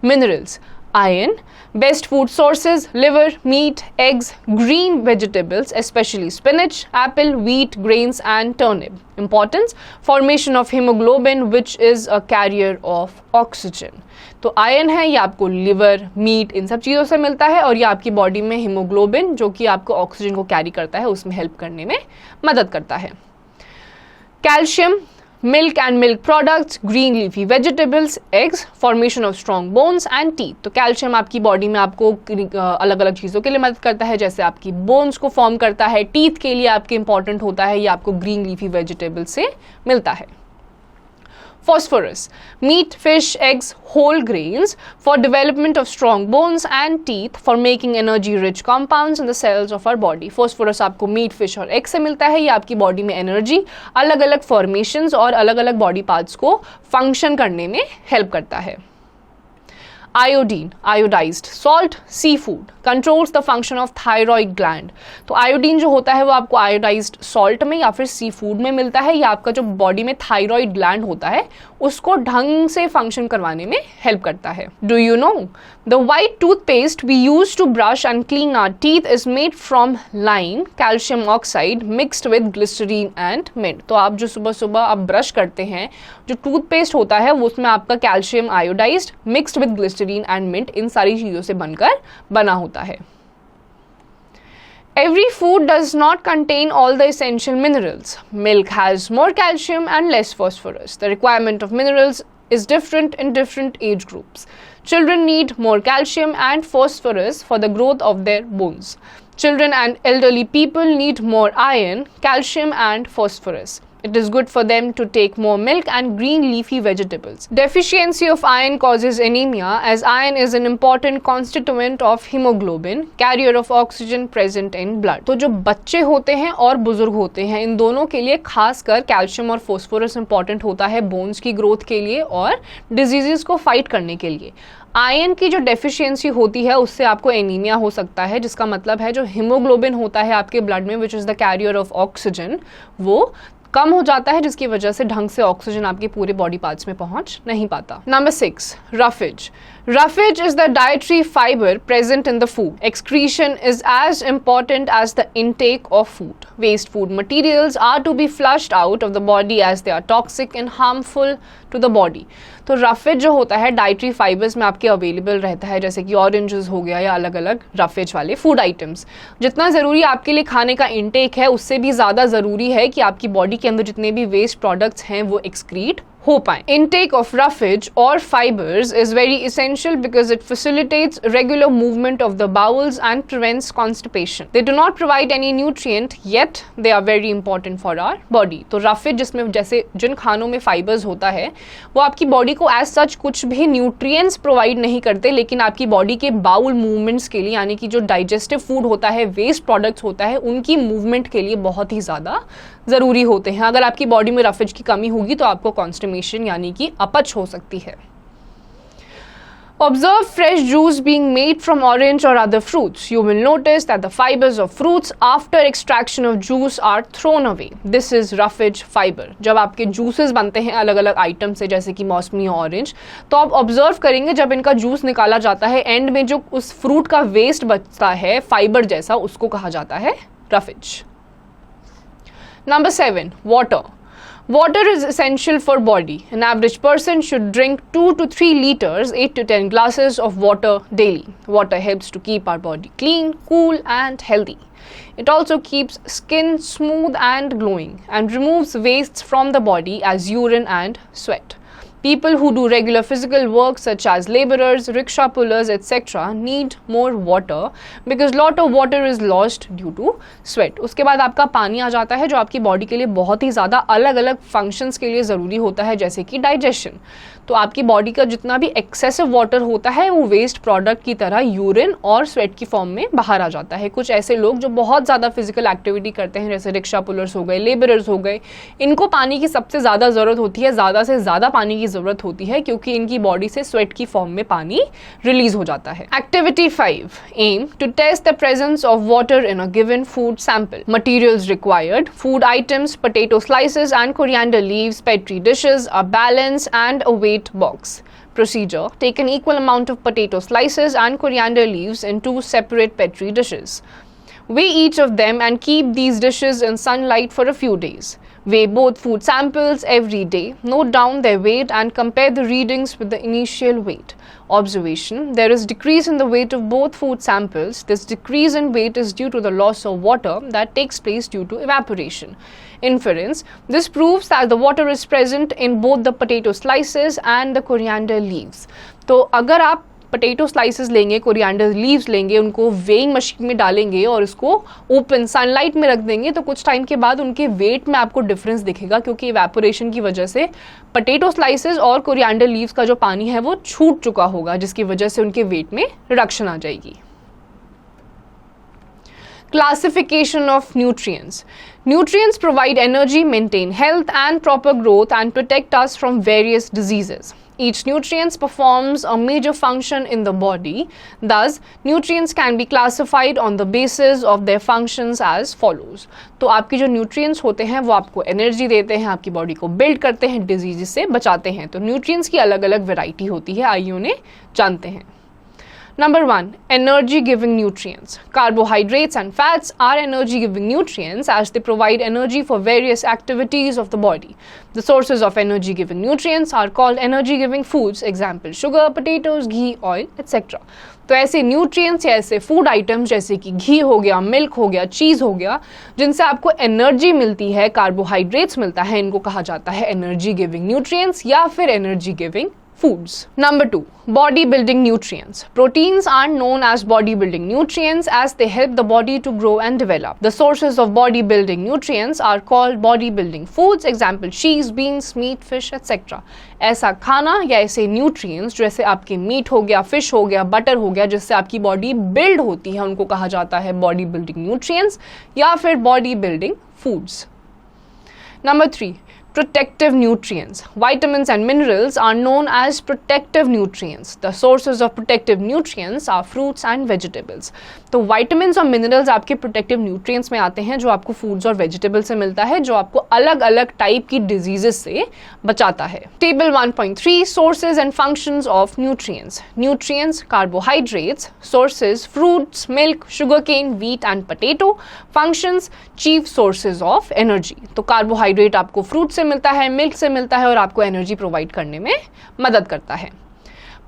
Speaker 1: Minerals, iron, best food sources, liver, meat, eggs, green vegetables, especially spinach, apple, wheat, grains and turnip. Importance, formation of hemoglobin which is a carrier of oxygen. तो आयरन है ये आपको लिवर, मीट, इन सब चीज़ों से मिलता है और ये आपकी बॉडी में हीमोग्लोबिन जो कि आपको ऑक्सीजन को कैरी करता है उसमें हेल्प करने में मदद करता है. Calcium, milk and milk products, green leafy vegetables, eggs, formation of strong bones and teeth. तो कैल्शियम आपकी बॉडी में आपको अलग अलग चीज़ों के लिए मदद करता है, जैसे आपकी बोन्स को फॉर्म करता है. टीथ के लिए आपके इंपॉर्टेंट होता है, ये आपको ग्रीन लीफी वेजिटेबल से मिलता है. Phosphorus, meat, fish, eggs, whole grains for development of strong bones and teeth, for making energy rich compounds in the cells of our body. Phosphorus आपको meat, fish और egg से मिलता है. ये आपकी बॉडी में एनर्जी, अलग अलग फॉर्मेशंस और अलग अलग बॉडी पार्ट्स को फंक्शन करने में हेल्प करता है. Iodine, iodized salt, seafood, controls the function of thyroid gland. तो आयोडीन जो होता है वो आपको आयोडाइज्ड सॉल्ट में या फिर सी फूड में मिलता है. या आपका जो बॉडी में थायराइड ग्लैंड होता है उसको ढंग से फंक्शन करवाने में हेल्प करता है. Do you know the white toothpaste we use to brush and clean our teeth is made from lime, calcium oxide mixed with glycerine and mint. तो आप जो सुबह सुबह आप ब्रश करते हैं जो टूथपेस्ट होता है वो उसमें आपका calcium iodized mixed with glycerine and mint इन सारी चीज़ों से बनकर बना होता है. Every food does not contain all the essential minerals. Milk has more calcium and less phosphorus. The requirement of minerals is different in different age groups. Children need more calcium and phosphorus for the growth of their bones. Children and elderly people need more iron, calcium and phosphorus. It is good for them to take more milk and green leafy vegetables. Deficiency of iron causes anemia, as iron is an important constituent of hemoglobin, carrier of oxygen present in blood. तो जो बच्चे होते हैं और बुजुर्ग होते हैं, इन दोनों के लिए खासकर कैल्शियम और फोस्फोरस इंपॉर्टेंट होता है बोन्स की ग्रोथ के लिए और डिजीजेस को फाइट करने के लिए. आयरन की जो डेफिशिएंसी होती है उससे आपको एनीमिया हो सकता है, जिसका मतलब है जो हीमोग्लोबिन होता है आपके ब्लड में, which is the carrier of oxygen, वो कम हो जाता है, जिसकी वजह से ढंग से ऑक्सीजन आपके पूरे बॉडी पार्ट्स में पहुंच नहीं पाता. Number 6, roughage. Roughage is the dietary fiber present in the food. Excretion is as important as the intake of food. Waste food materials are to be flushed out of the body as they are toxic and harmful to the body. तो roughage जो होता है dietary fibres में आपके available रहता है, जैसे कि ऑरेंजेस हो गया या अलग अलग रफेज वाले फूड आइटम्स. जितना ज़रूरी आपके लिए खाने का इंटेक है, उससे भी ज़्यादा ज़रूरी है कि आपकी बॉडी के अंदर जितने भी वेस्ट प्रोडक्ट्स हैं वो एक्सक्रीट हो पाए. Intake of roughage or fibers is very essential because it facilitates regular movement of the bowels and prevents constipation. They do not provide any nutrient, yet they are very important for our body. तो roughage जिसमें जैसे जिन खानों में fibres होता है वो आपकी body को एज सच कुछ भी न्यूट्रिएंट्स प्रोवाइड नहीं करते, लेकिन आपकी बॉडी के बाउल मूवमेंट्स के लिए, यानी कि जो डाइजेस्टिव फूड होता है, वेस्ट प्रोडक्ट्स होता है, उनकी मूवमेंट के लिए बहुत ही ज़्यादा ज़रूरी होते हैं. अगर आपकी बॉडी में रफेज की कमी होगी तो आपको कॉन्स्टिपेशन यानी कि अपच हो सकती है. Observe fresh juice being made from orange or other fruits. You will notice that the fibers of fruits after extraction of juice are thrown away. This is roughage fiber. जब आपके juices बनते हैं अलग अलग आइटम से, जैसे कि मौसमी या ऑरेंज, तो आप ऑब्जर्व करेंगे जब इनका जूस निकाला जाता है, एंड में जो उस फ्रूट का वेस्ट बचता है फाइबर जैसा, उसको कहा जाता है roughage. Number 7, water. Water is essential for body. An average person should drink 2 to 3 liters, 8 to 10 glasses of water daily. Water helps to keep our body clean, cool and healthy. It also keeps skin smooth and glowing and removes wastes from the body as urine and sweat. People who do regular physical work such as laborers, rickshaw pullers, etc. need more water because lot of water is lost due to sweat. उसके बाद आपका पानी आ जाता है जो आपकी body के लिए बहुत ही ज़्यादा अलग अलग फंक्शंस के लिए ज़रूरी होता है, जैसे कि डाइजेशन. तो आपकी बॉडी का जितना भी एक्सेसिव वाटर होता है वो वेस्ट प्रोडक्ट की तरह यूरिन और स्वेट की फॉर्म में बाहर आ जाता है. कुछ ऐसे लोग जो बहुत ज़्यादा फिजिकल एक्टिविटी करते हैं, जैसे रिक्शा पुलर्स हो गए, लेबरर्स हो गए, इनको पानी की सबसे ज़्यादा ज़रूरत होती है, ज़्यादा से ज़्यादा पानी की ज़रूरत होती है, क्योंकि इनकी बॉडी से स्वेट की फॉर्म में पानी रिलीज हो जाता है. Activity 5, aim to test the presence of water in a given food sample. Materials required: food items, potato slices and coriander leaves, petri dishes, a balance and a weight box. Procedure: take an equal amount of potato slices and coriander leaves in 2 separate petri dishes. Weigh each of them and keep these dishes in sunlight for a few days. Weigh both food samples every day. Note down their weight and compare the readings with the initial weight. Observation: there is decrease in the weight of both food samples. This decrease in weight is due to the loss of water that takes place due to evaporation. Inference: this proves that the water is present in both the potato slices and the coriander leaves. तो अगर आप potato slices लेंगे, coriander leaves लेंगे, उनको weighing machine में डालेंगे और उसको ओपन सनलाइट में रख देंगे, तो कुछ टाइम के बाद उनके वेट में आपको डिफरेंस दिखेगा, क्योंकि इवेपोरेशन की वजह से पोटैटो स्लाइसेस और कोरिएंडर लीव्स का जो पानी है वो छूट चुका होगा, जिसकी वजह से उनके वेट में रिडक्शन आ जाएगी. Classification of nutrients. Nutrients provide energy, maintain health and proper growth, and protect us from various diseases. Each nutrient performs a major function in the body. Thus, nutrients can be classified on the basis of their functions as follows. तो आपके जो nutrients होते हैं वो आपको energy देते हैं, आपकी body को build करते हैं, diseases से बचाते हैं. तो nutrients की अलग अलग variety होती है, आइए उन्हें जानते हैं. Number 1, energy giving nutrients. Carbohydrates and fats are energy giving nutrients as they provide energy for various activities of the body. The sources of energy giving nutrients are called energy giving foods. Example: sugar, potatoes, ghee, oil, etc. तो ऐसे nutrients या ऐसे food items जैसे कि घी हो गया, milk हो गया, चीज़ हो गया, जिनसे आपको एनर्जी मिलती है, कार्बोहाइड्रेट्स मिलता है, इनको कहा जाता है एनर्जी गिविंग न्यूट्रिएंट्स या फिर energy giving foods. Number 2, body-building nutrients. Proteins are known as body-building nutrients as they help the body to grow and develop. The sources of body-building nutrients are called body-building foods. Example, cheese, beans, meat, fish, etc. ऐसा खाना या ऐसे nutrients जैसे आपके meet हो गया, fish हो गया, बटर हो गया, जिससे आपकी बॉडी बिल्ड होती है, उनको कहा जाता है बॉडी बिल्डिंग न्यूट्रिएंट्स या फिर body building foods. Number 3, protective nutrients. Vitamins and minerals are known as protective nutrients. The sources of protective nutrients are fruits and vegetables. तो vitamins और minerals आपके protective nutrients में आते हैं, जो आपको foods और vegetables से मिलता है, जो आपको अलग अलग टाइप की diseases से बचाता है. Table 1.3, sources and functions of nutrients. Nutrients, carbohydrates. Sources, fruits, milk, sugarcane, wheat and potato. Functions, chief sources of energy. तो carbohydrate आपको fruit से मिलता है, मिल्क से मिलता है और आपको एनर्जी प्रोवाइड करने में मदद करता है.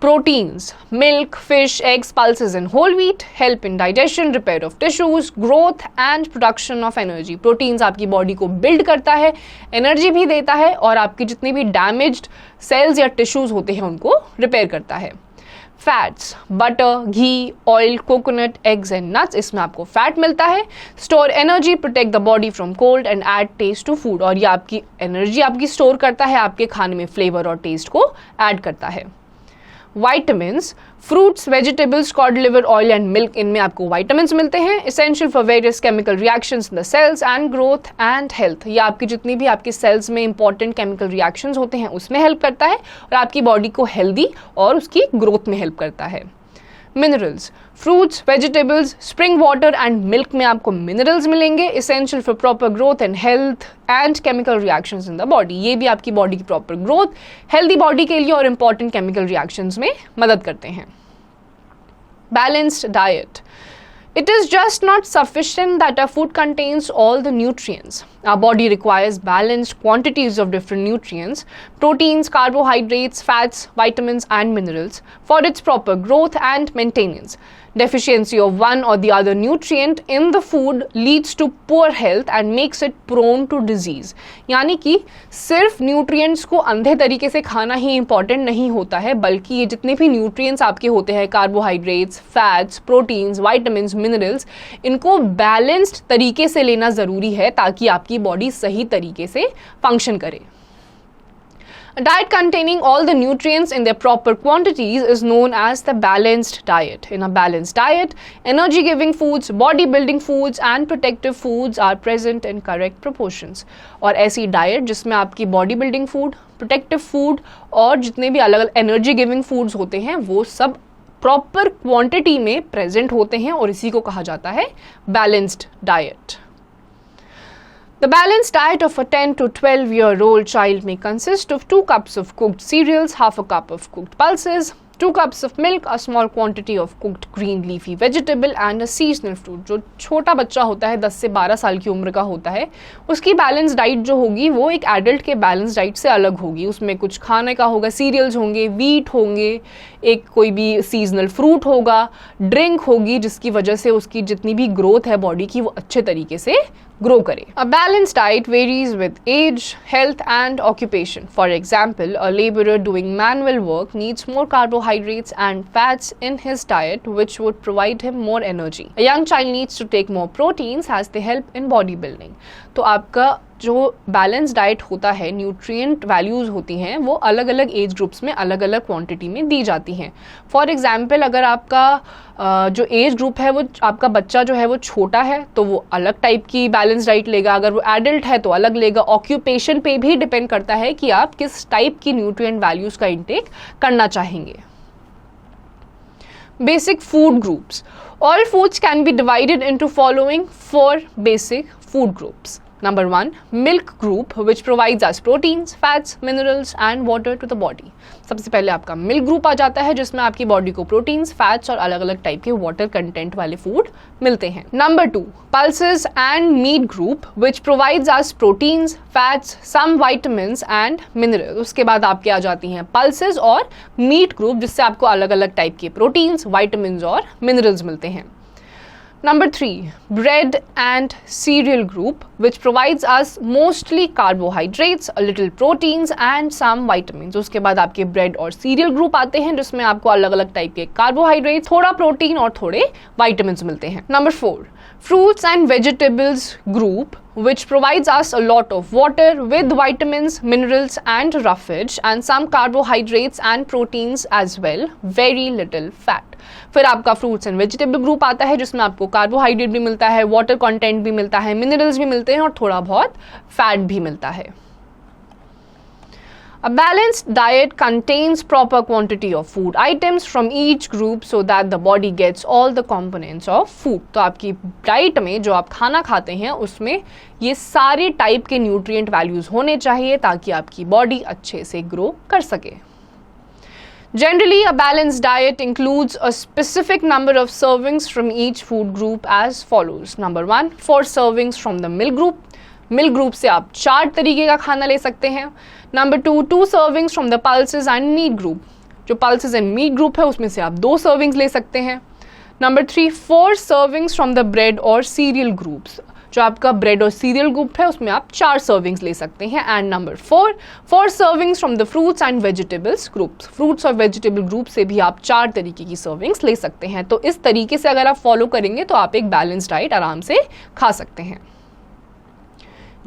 Speaker 1: Proteins, milk, fish, eggs, pulses and whole wheat help in digestion, repair of tissues, growth and production of energy. Proteins आपकी बॉडी को बिल्ड करता है, एनर्जी भी देता है और आपकी जितनी भी डैमेज्ड सेल्स या टिश्यूज होते हैं उनको रिपेयर करता है. Fats, butter, ghee, oil, coconut, eggs and nuts, इसमें आपको फैट मिलता है. Store energy, protect the body from cold and add taste to food. और ये आपकी एनर्जी आपकी स्टोर करता है, आपके खाने में फ्लेवर और टेस्ट को ऐड करता है. Vitamins, fruits, vegetables, cod liver oil and milk, इनमें आपको विटामिन्स मिलते हैं. Essential for various chemical reactions in the cells and growth and health. ये आपकी जितनी भी आपके सेल्स में इंपॉर्टेंट केमिकल रिएक्शंस होते हैं उसमें हेल्प करता है और आपकी बॉडी को हेल्दी और उसकी ग्रोथ में हेल्प करता है. Minerals, fruits, vegetables, spring water and milk में आपको मिनरल्स मिलेंगे. Essential for proper growth and health and chemical reactions in the body. ये भी आपकी बॉडी की प्रॉपर ग्रोथ, हेल्दी बॉडी के लिए और इंपॉर्टेंट केमिकल रिएक्शंस में मदद करते हैं. Balanced diet. It is just not sufficient that our food contains all the nutrients. Our body requires balanced quantities of different nutrients, proteins, carbohydrates, fats, vitamins and minerals for its proper growth and maintenance. Deficiency of one or the other nutrient in the food leads to poor health and makes it prone to disease. यानी कि सिर्फ nutrients को अंधे तरीके से खाना ही important नहीं होता है, बल्कि ये जितने भी न्यूट्रिएंट्स आपके होते हैं, carbohydrates, fats, proteins, vitamins, minerals, इनको बैलेंस्ड तरीके से लेना ज़रूरी है ताकि आपकी बॉडी सही तरीके से फंक्शन करे. A diet containing all the nutrients in their proper quantities is known as the balanced diet. In a balanced diet, energy-giving foods, body-building foods and protective foods are present in correct proportions. और ऐसी diet जिसमें आपकी body-building food, protective food और जितने भी अलग-अलग energy-giving foods होते हैं वो सब proper quantity में present होते हैं और इसी को कहा जाता है balanced diet. The balanced diet of a 10 to 12-year-old child may consist of 2 cups of cooked cereals, half a cup of cooked pulses, 2 cups of milk, a small quantity of cooked green leafy vegetable and a seasonal fruit. जो छोटा बच्चा होता है 10 से 12 साल की उम्र का होता है, उसकी बैलेंस डाइट जो होगी वो एक एडल्ट के बैलेंस डाइट से अलग होगी. उसमें कुछ खाने का होगा, सीरियल्स होंगे, वीट होंगे, एक कोई भी सीजनल फ्रूट होगा, ड्रिंक होगी जिसकी वजह से उसकी जितनी भी ग्रोथ है बॉडी की वो अच्छे तरीके से ग्रो करे. A balanced diet varies with age, health and occupation. For example, a laborer doing manual work needs more carbohydrates and fats in his diet which would provide him more energy. A young child needs to take more proteins as they help in bodybuilding. तो आपका जो balance diet होता है, nutrient values होती हैं वो अलग अलग एज ग्रुप्स में अलग अलग क्वांटिटी में दी जाती हैं. फॉर एग्जांपल, अगर आपका जो एज ग्रुप है वो आपका बच्चा जो है वो छोटा है तो वो अलग टाइप की बैलेंस डाइट लेगा, अगर वो एडल्ट है तो अलग लेगा. ऑक्यूपेशन पे भी डिपेंड करता है कि आप किस टाइप की न्यूट्रिएंट वैल्यूज़ का इंटेक करना चाहेंगे. Basic food groups. All foods can be divided into following 4 basic food groups. Number 1, milk group, which provides us proteins, fats, minerals and water to the body. सबसे पहले आपका milk group आ जाता है जिसमें आपकी बॉडी को प्रोटीन्स, फैट्स और अलग अलग टाइप के वाटर कंटेंट वाले फूड मिलते हैं. Number 2, pulses and meat group, which provides us proteins, fats, some vitamins and minerals. उसके बाद आपके आ जाती हैं पल्सेस और मीट ग्रुप जिससे आपको अलग अलग टाइप के प्रोटीन्स, विटामिन्स और मिनरल्स मिलते हैं. Number 3, bread and cereal group, which provides us mostly carbohydrates, a little proteins and some vitamins. उसके बाद आपके bread और cereal group आते हैं जिसमें आपको अलग अलग टाइप के carbohydrates, थोड़ा प्रोटीन और थोड़े vitamins मिलते हैं. Number 4, fruits and vegetables group, which provides us a lot of water with vitamins, minerals and roughage and some carbohydrates and proteins as well, very little fat. फिर आपका fruits and vegetable group आता है जिसमें आपको carbohydrate भी मिलता है, water content भी मिलता है, मिनरल्स भी मिलते हैं और थोड़ा बहुत फैट भी मिलता है. A balanced diet contains proper quantity of food items from each group so that the body gets all the components of food. तो आपकी डाइट में जो आप खाना खाते हैं उसमें ये सारे टाइप के न्यूट्रिएंट वैल्यूज होने चाहिए ताकि आपकी बॉडी अच्छे से ग्रो कर सके. Generally, a balanced diet includes a specific number of servings from each food group as follows. Number 1, 4 servings from the milk group. Milk group से आप 4 तरीके का खाना ले सकते हैं. Number 2, 2 servings from the pulses and meat group. जो pulses and meat group है उसमें से आप 2 servings ले सकते हैं. Number 3, 4 servings from the bread और cereal groups. जो आपका ब्रेड और सीरियल ग्रुप है उसमें आप 4 सर्विंग्स ले सकते हैं. And number 4, 4 servings from the fruits and vegetables groups. Fruits और वेजिटेबल ग्रुप से भी आप 4 तरीके की सर्विंग्स ले सकते हैं. तो इस तरीके से अगर आप फॉलो करेंगे तो आप एक बैलेंस डाइट आराम से खा सकते हैं.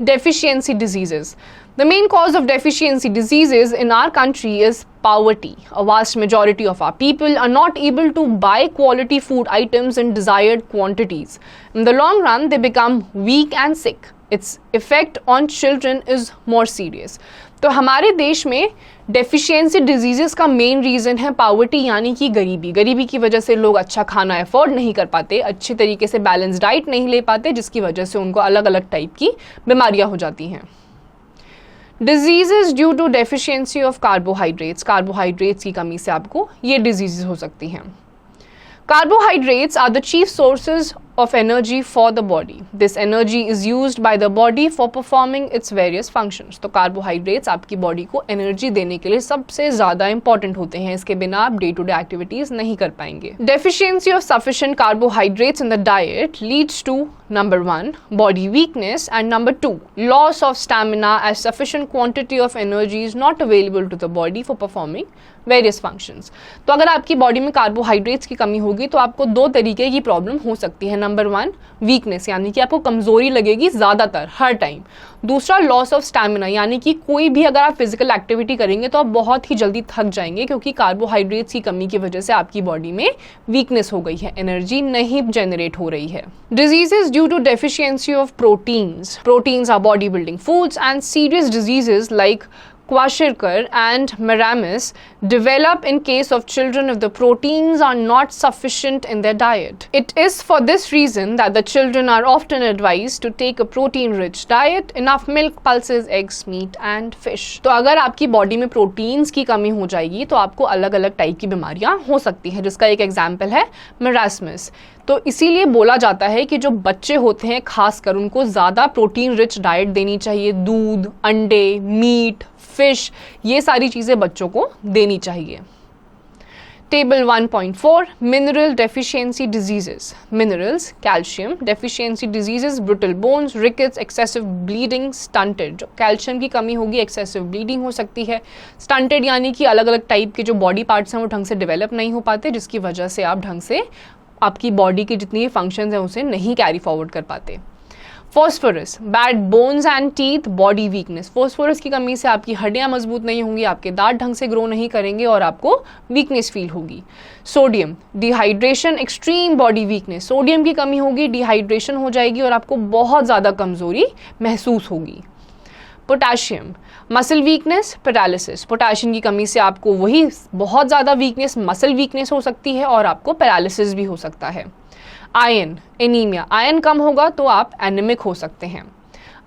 Speaker 1: Deficiency diseases. The main cause of deficiency diseases in our country is poverty. A vast majority of our people are not able to buy quality food items in desired quantities. In the long run, they become weak and sick. Its effect on children is more serious. तो हमारे देश में deficiency diseases का main reason है poverty यानी कि गरीबी. गरीबी की वजह से लोग अच्छा खाना अफोर्ड नहीं कर पाते, अच्छे तरीके से बैलेंस डाइट नहीं ले पाते, जिसकी वजह से उनको अलग अलग टाइप की बीमारियां हो जाती हैं. Diseases due to deficiency of carbohydrates. Carbohydrates की कमी से आपको ये डिजीजेस हो सकती हैं. Carbohydrates are the chief sources of energy for the body. This energy is used by the body for performing its various functions. तो carbohydrates आपकी बॉडी को एनर्जी देने के लिए सबसे ज़्यादा इंपॉर्टेंट होते हैं. इसके बिना आप डे टू डे एक्टिविटीज़ नहीं कर पाएंगे. Deficiency of sufficient carbohydrates in the diet leads to number 1, body weakness and number 2, loss of stamina as sufficient quantity of energy is not available to the body for performing various functions. तो अगर आपकी body में carbohydrates की कमी होगी तो आपको 2 तरीके की प्रॉब्लम हो सकती है. नंबर 1, वीकनेस यानी कि आपको कमजोरी लगेगी ज़्यादातर हर टाइम. दूसरा, लॉस ऑफ स्टैमिना यानी कि कोई भी अगर आप फिजिकल एक्टिविटी करेंगे तो आप बहुत ही जल्दी थक जाएंगे क्योंकि कार्बोहाइड्रेट्स की कमी की वजह से आपकी बॉडी में वीकनेस हो गई है, एनर्जी नहीं जनरेट हो रही है. Diseases due to deficiency of proteins. Proteins are body building foods and serious diseases like Kwashiorkor and Maramis develop in case of children if the proteins are not sufficient in their diet. It is for this reason that the children are often advised to take a protein-rich diet, enough milk, pulses, eggs, meat and fish. तो अगर आपकी body में proteins की कमी हो जाएगी तो आपको अलग अलग टाइप की बीमारियां हो सकती हैं, जिसका एक एग्जाम्पल है मेरास्मस. तो इसीलिए बोला जाता है कि जो बच्चे होते हैं खासकर उनको ज़्यादा प्रोटीन रिच डाइट देनी चाहिए. दूध, अंडे, मीट, फिश, ये सारी चीज़ें बच्चों को देनी चाहिए. Table 1.4 mineral deficiency diseases. Minerals, calcium deficiency diseases, brittle bones, rickets, excessive bleeding, stunted. जो कैल्शियम की कमी होगी एक्सेसिव ब्लीडिंग हो सकती है. स्टंटेड यानी कि अलग अलग टाइप के जो बॉडी पार्ट्स हैं वो ढंग से डेवलप नहीं हो पाते, जिसकी वजह से आप ढंग से आपकी बॉडी के जितनी भी फंक्शंस हैं उसे नहीं कैरी फॉरवर्ड कर पाते. Phosphorus, bad bones and teeth, body weakness. Phosphorus की कमी से आपकी हड्डियां मजबूत नहीं होंगी, आपके दांत ढंग से ग्रो नहीं करेंगे और आपको वीकनेस फील होगी. Sodium, dehydration, extreme body weakness. Sodium की कमी होगी, डिहाइड्रेशन हो जाएगी और आपको बहुत ज़्यादा कमज़ोरी महसूस होगी. Potassium, muscle weakness, paralysis. Potassium की कमी से आपको वही बहुत ज़्यादा वीकनेस, मसल वीकनेस हो सकती है और आपको पैरालिसिस भी हो सकता है. Iron, anaemia. आयरन कम होगा तो आप एनीमिक हो सकते हैं.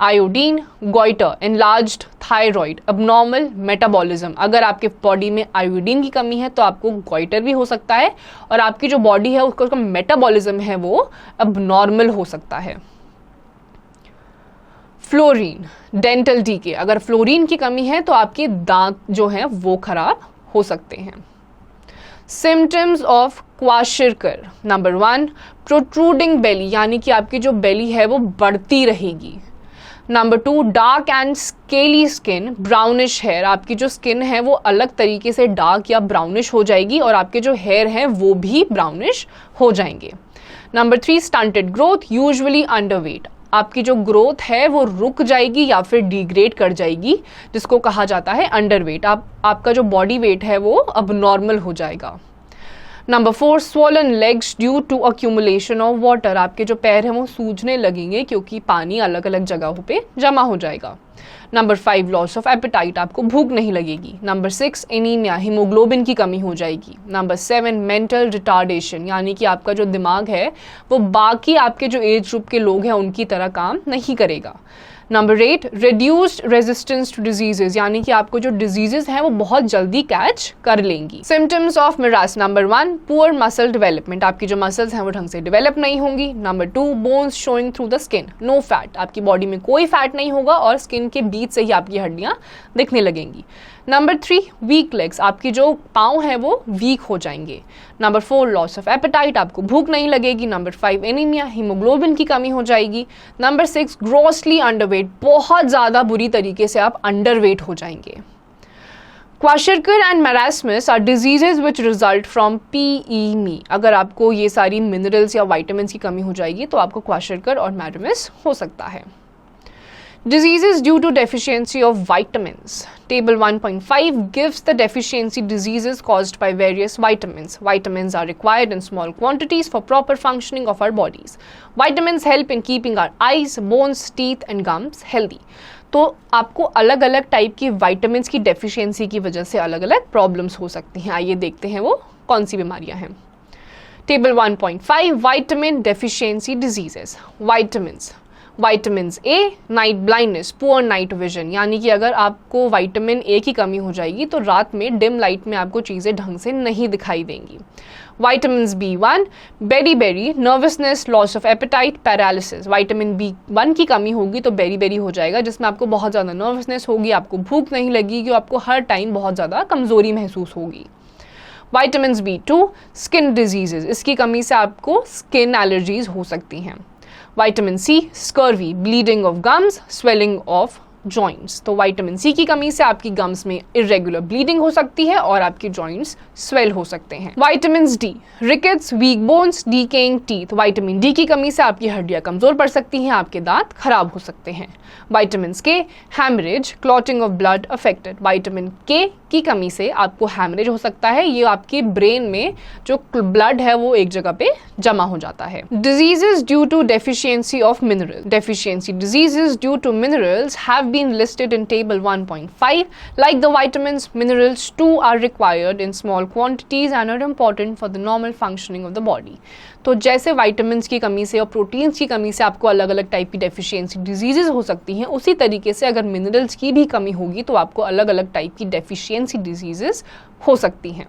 Speaker 1: Iodine, goitre, enlarged thyroid, abnormal metabolism. अगर आपके बॉडी में आयोडीन की कमी है तो आपको गोइटर भी हो सकता है और आपकी जो बॉडी है उसका मेटाबॉलिज्म है वो अबनॉर्मल हो सकता है. Fluorine, dental decay. अगर फ्लोरीन की कमी है तो आपके दांत जो हैं वो खराब हो सकते हैं. Symptoms of kwashiorkor, number 1 protruding belly, यानी कि आपकी जो बेली है वो बढ़ती रहेगी। Number 2 dark and scaly skin, brownish hair, आपकी जो स्किन है वो अलग तरीके से डार्क या ब्राउनिश हो जाएगी और आपके जो हेयर हैं वो भी ब्राउनिश हो जाएंगे। Number 3 stunted growth, usually underweight, आपकी जो ग्रोथ है वो रुक जाएगी या फिर डिग्रेड कर जाएगी, जिसको कहा जाता है अंडरवेट। आपका जो बॉडी वेट है वो अब नॉर्मल हो जाएगा। Number 4 swollen legs due to accumulation of water, आपके जो पैर हैं वो सूजने लगेंगे क्योंकि पानी अलग अलग जगहों पे जमा हो जाएगा। नंबर 5 लॉस ऑफ एपेटाइट, आपको भूख नहीं लगेगी। नंबर 6 एनीमिया, हीमोग्लोबिन की कमी हो जाएगी। नंबर 7 मेंटल रिटार्डेशन, यानी कि आपका जो दिमाग है वो बाकी आपके जो एज ग्रुप के लोग हैं उनकी तरह काम नहीं करेगा। Number 8 reduced resistance to diseases, यानी कि आपको जो डिजीजेज हैं वो बहुत जल्दी कैच कर लेंगी। Symptoms of marasmus, number 1 poor muscle development, आपकी जो मसल्स हैं वो ढंग से डेवलप नहीं होंगी। Number 2 bones showing through the skin, no fat, आपकी बॉडी में कोई फैट नहीं होगा और स्किन के बीच से ही आपकी हड्डियां दिखने लगेंगी। नंबर 3 वीक लेग्स, आपकी जो पाँव हैं वो वीक हो जाएंगे। नंबर 4 लॉस ऑफ एपेटाइट, आपको भूख नहीं लगेगी। नंबर 5 एनीमिया, हीमोग्लोबिन की कमी हो जाएगी। नंबर 6 ग्रॉसली अंडरवेट, बहुत ज़्यादा बुरी तरीके से आप अंडरवेट हो जाएंगे। Kwashiorkor and marasmus are diseases which result from PEME, अगर आपको ये सारी मिनरल्स या वाइटामिन की कमी हो जाएगी तो आपको क्वाशिरकर और मैरास्मस हो सकता है। Diseases due to deficiency of vitamins. Table 1.5 gives the deficiency diseases caused by various vitamins. Vitamins are required in small quantities for proper functioning of our bodies. Vitamins help in keeping our eyes, bones, teeth and gums healthy. तो आपको अलग अलग type की vitamins की deficiency की वजह से अलग अलग problems हो सकती हैं। आइए देखते हैं वो कौन सी बीमारियां हैं। Table 1.5 vitamin deficiency diseases. Vitamins. Vitamin A night blindness, poor night vision, यानी कि अगर आपको विटामिन ए की कमी हो जाएगी तो रात में डिम लाइट में आपको चीज़ें ढंग से नहीं दिखाई देंगी। Vitamin B1 beri, nervousness, loss of appetite, paralysis, vitamin B1 की कमी होगी तो बेरी हो जाएगा, जिसमें आपको बहुत ज़्यादा नर्वसनेस होगी, आपको भूख नहीं लगेगी, आपको हर टाइम बहुत ज़्यादा कमज़ोरी महसूस होगी। विटामिन B2 स्किन डिजीजेज, इसकी कमी से आपको स्किन एलर्जीज हो सकती हैं। Vitamin C scurvy, bleeding of gums, swelling of joints, तो विटामिन C की कमी से आपकी गम्स में इरेगुलर ब्लीडिंग हो सकती है और आपकी जॉइंट्स स्वेल हो सकते हैं। Vitamin D rickets, weak bones, decaying teeth, vitamin D की कमी से आपकी हड्डियां कमजोर पड़ सकती हैं, आपके दांत खराब हो सकते हैं। Vitamin K haemorrhage, clotting of blood affected, vitamin K की कमी से आपको हैमरेज हो सकता है, ये आपके ब्रेन में जो ब्लड है वो एक जगह पे जमा हो जाता है। Diseases due to deficiency of mineral, deficiency diseases due to minerals have been listed in table 1.5. Like the vitamins, minerals too are required in small quantities and are important for the normal functioning of the body. तो जैसे vitamins की कमी से और proteins की कमी से आपको अलग अलग टाइप की deficiency diseases हो सकती हैं, उसी तरीके से अगर minerals की भी कमी होगी तो आपको अलग अलग टाइप की deficiency diseases हो सकती हैं।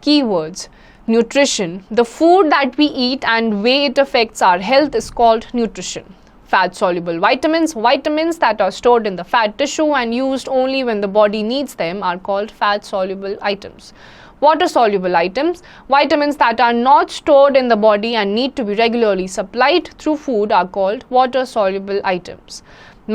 Speaker 1: Keywords: nutrition, the food that we eat and way it affects our health is called nutrition. Fat soluble vitamins, vitamins that are stored in the fat tissue and used only when the body needs them are called fat soluble items. Water soluble items, vitamins that are not stored in the body and need to be regularly supplied through food are called water soluble items.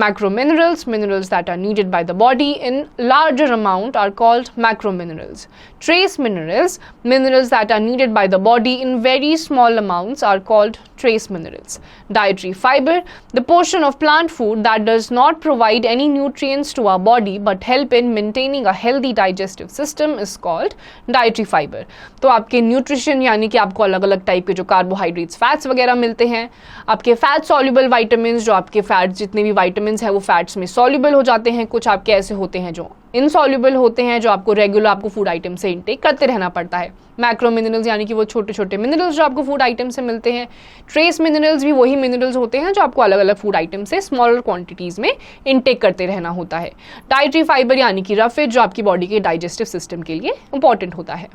Speaker 1: Macrominerals, minerals that are needed by the body in larger amount are called macrominerals. Trace minerals, minerals that are needed by the body in very small amounts are called trace minerals. Dietary fiber, the portion of plant food that does not provide any nutrients to our body but help in maintaining a healthy digestive system is called dietary fiber. तो आपके nutrition यानी कि आपको अलग अलग type के जो carbohydrates, fats वगैरह मिलते हैं, आपके फैट सॉल्युबल विटामिन्स, जो आपके फैट्स जितने भी विटामिन्स हैं वो फैट्स में सॉल्युबल हो जाते हैं, कुछ आपके ऐसे होते हैं जो इनसॉल्युबल होते हैं, जो आपको रेगुलर आपको फूड आइटम से इंटेक करते रहना पड़ता है। मैक्रो मिनरल्स यानी कि वो छोटे छोटे मिनरल्स जो आपको फूड आइटम से मिलते हैं। ट्रेस मिनरल्स भी वही मिनरल्स होते हैं जो आपको अलग अलग फूड आइटम से स्मॉलर क्वांटिटीज में इंटेक करते रहना होता है। डाइटरी फाइबर यानी कि रफेज जो आपकी बॉडी के डाइजेस्टिव सिस्टम के लिए इंपॉर्टेंट होता है।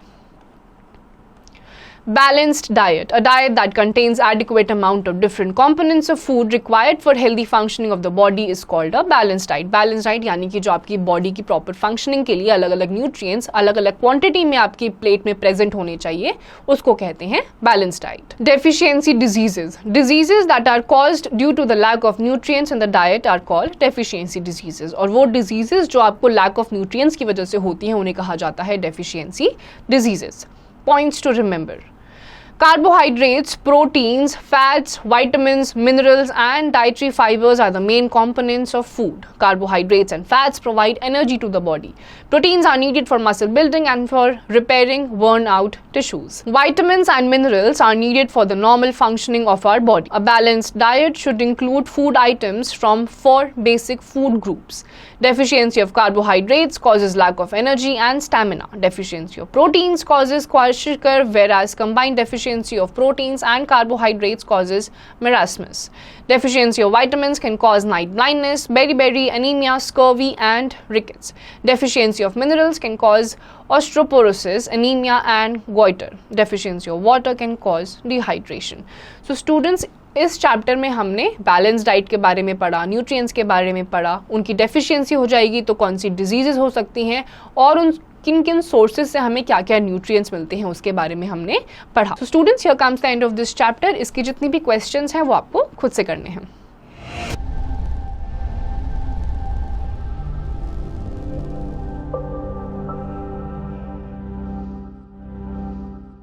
Speaker 1: Balanced diet, a diet that contains adequate amount of different components of food required for healthy functioning of the body is called a balanced diet. Balanced diet यानी कि जो आपकी body की proper functioning के लिए अलग अलग न्यूट्रिएंट्स अलग अलग क्वांटिटी में आपकी प्लेट में प्रेजेंट होने चाहिए, उसको कहते हैं balanced diet. Deficiency diseases, diseases that are caused due to the lack of nutrients in the diet are called deficiency diseases. और वो डिजीजेस जो आपको लैक ऑफ न्यूट्रिएंट्स की वजह से होती हैं उन्हें कहा जाता है deficiency diseases. Points to remember: carbohydrates, proteins, fats, vitamins, minerals and dietary fibers are the main components of food. Carbohydrates and fats provide energy to the body. Proteins are needed for muscle building and for repairing worn out tissues. Vitamins and minerals are needed for the normal functioning of our body. A balanced diet should include food items from 4 basic food groups. Deficiency of carbohydrates causes lack of energy and stamina. Deficiency of proteins causes kwashiorkor, whereas combined deficiency of proteins and carbohydrates causes marasmus. Deficiency of vitamins can cause night blindness, beriberi, anemia, scurvy and rickets. Deficiency of minerals can cause osteoporosis, anemia and goiter. Deficiency of water can cause dehydration. So students, इस chapter में हमने balance diet के बारे में पढ़ा, nutrients के बारे में पढ़ा, उनकी डेफिशिएंसी हो जाएगी तो कौन सी डिजीजेस हो सकती हैं और उन किन किन सोर्सेज से हमें क्या क्या न्यूट्रिएंट्स मिलते हैं उसके बारे में हमने पढ़ा. तो students, here comes the end of this chapter. इसकी जितनी भी क्वेश्चंस हैं वो आपको खुद से करने हैं.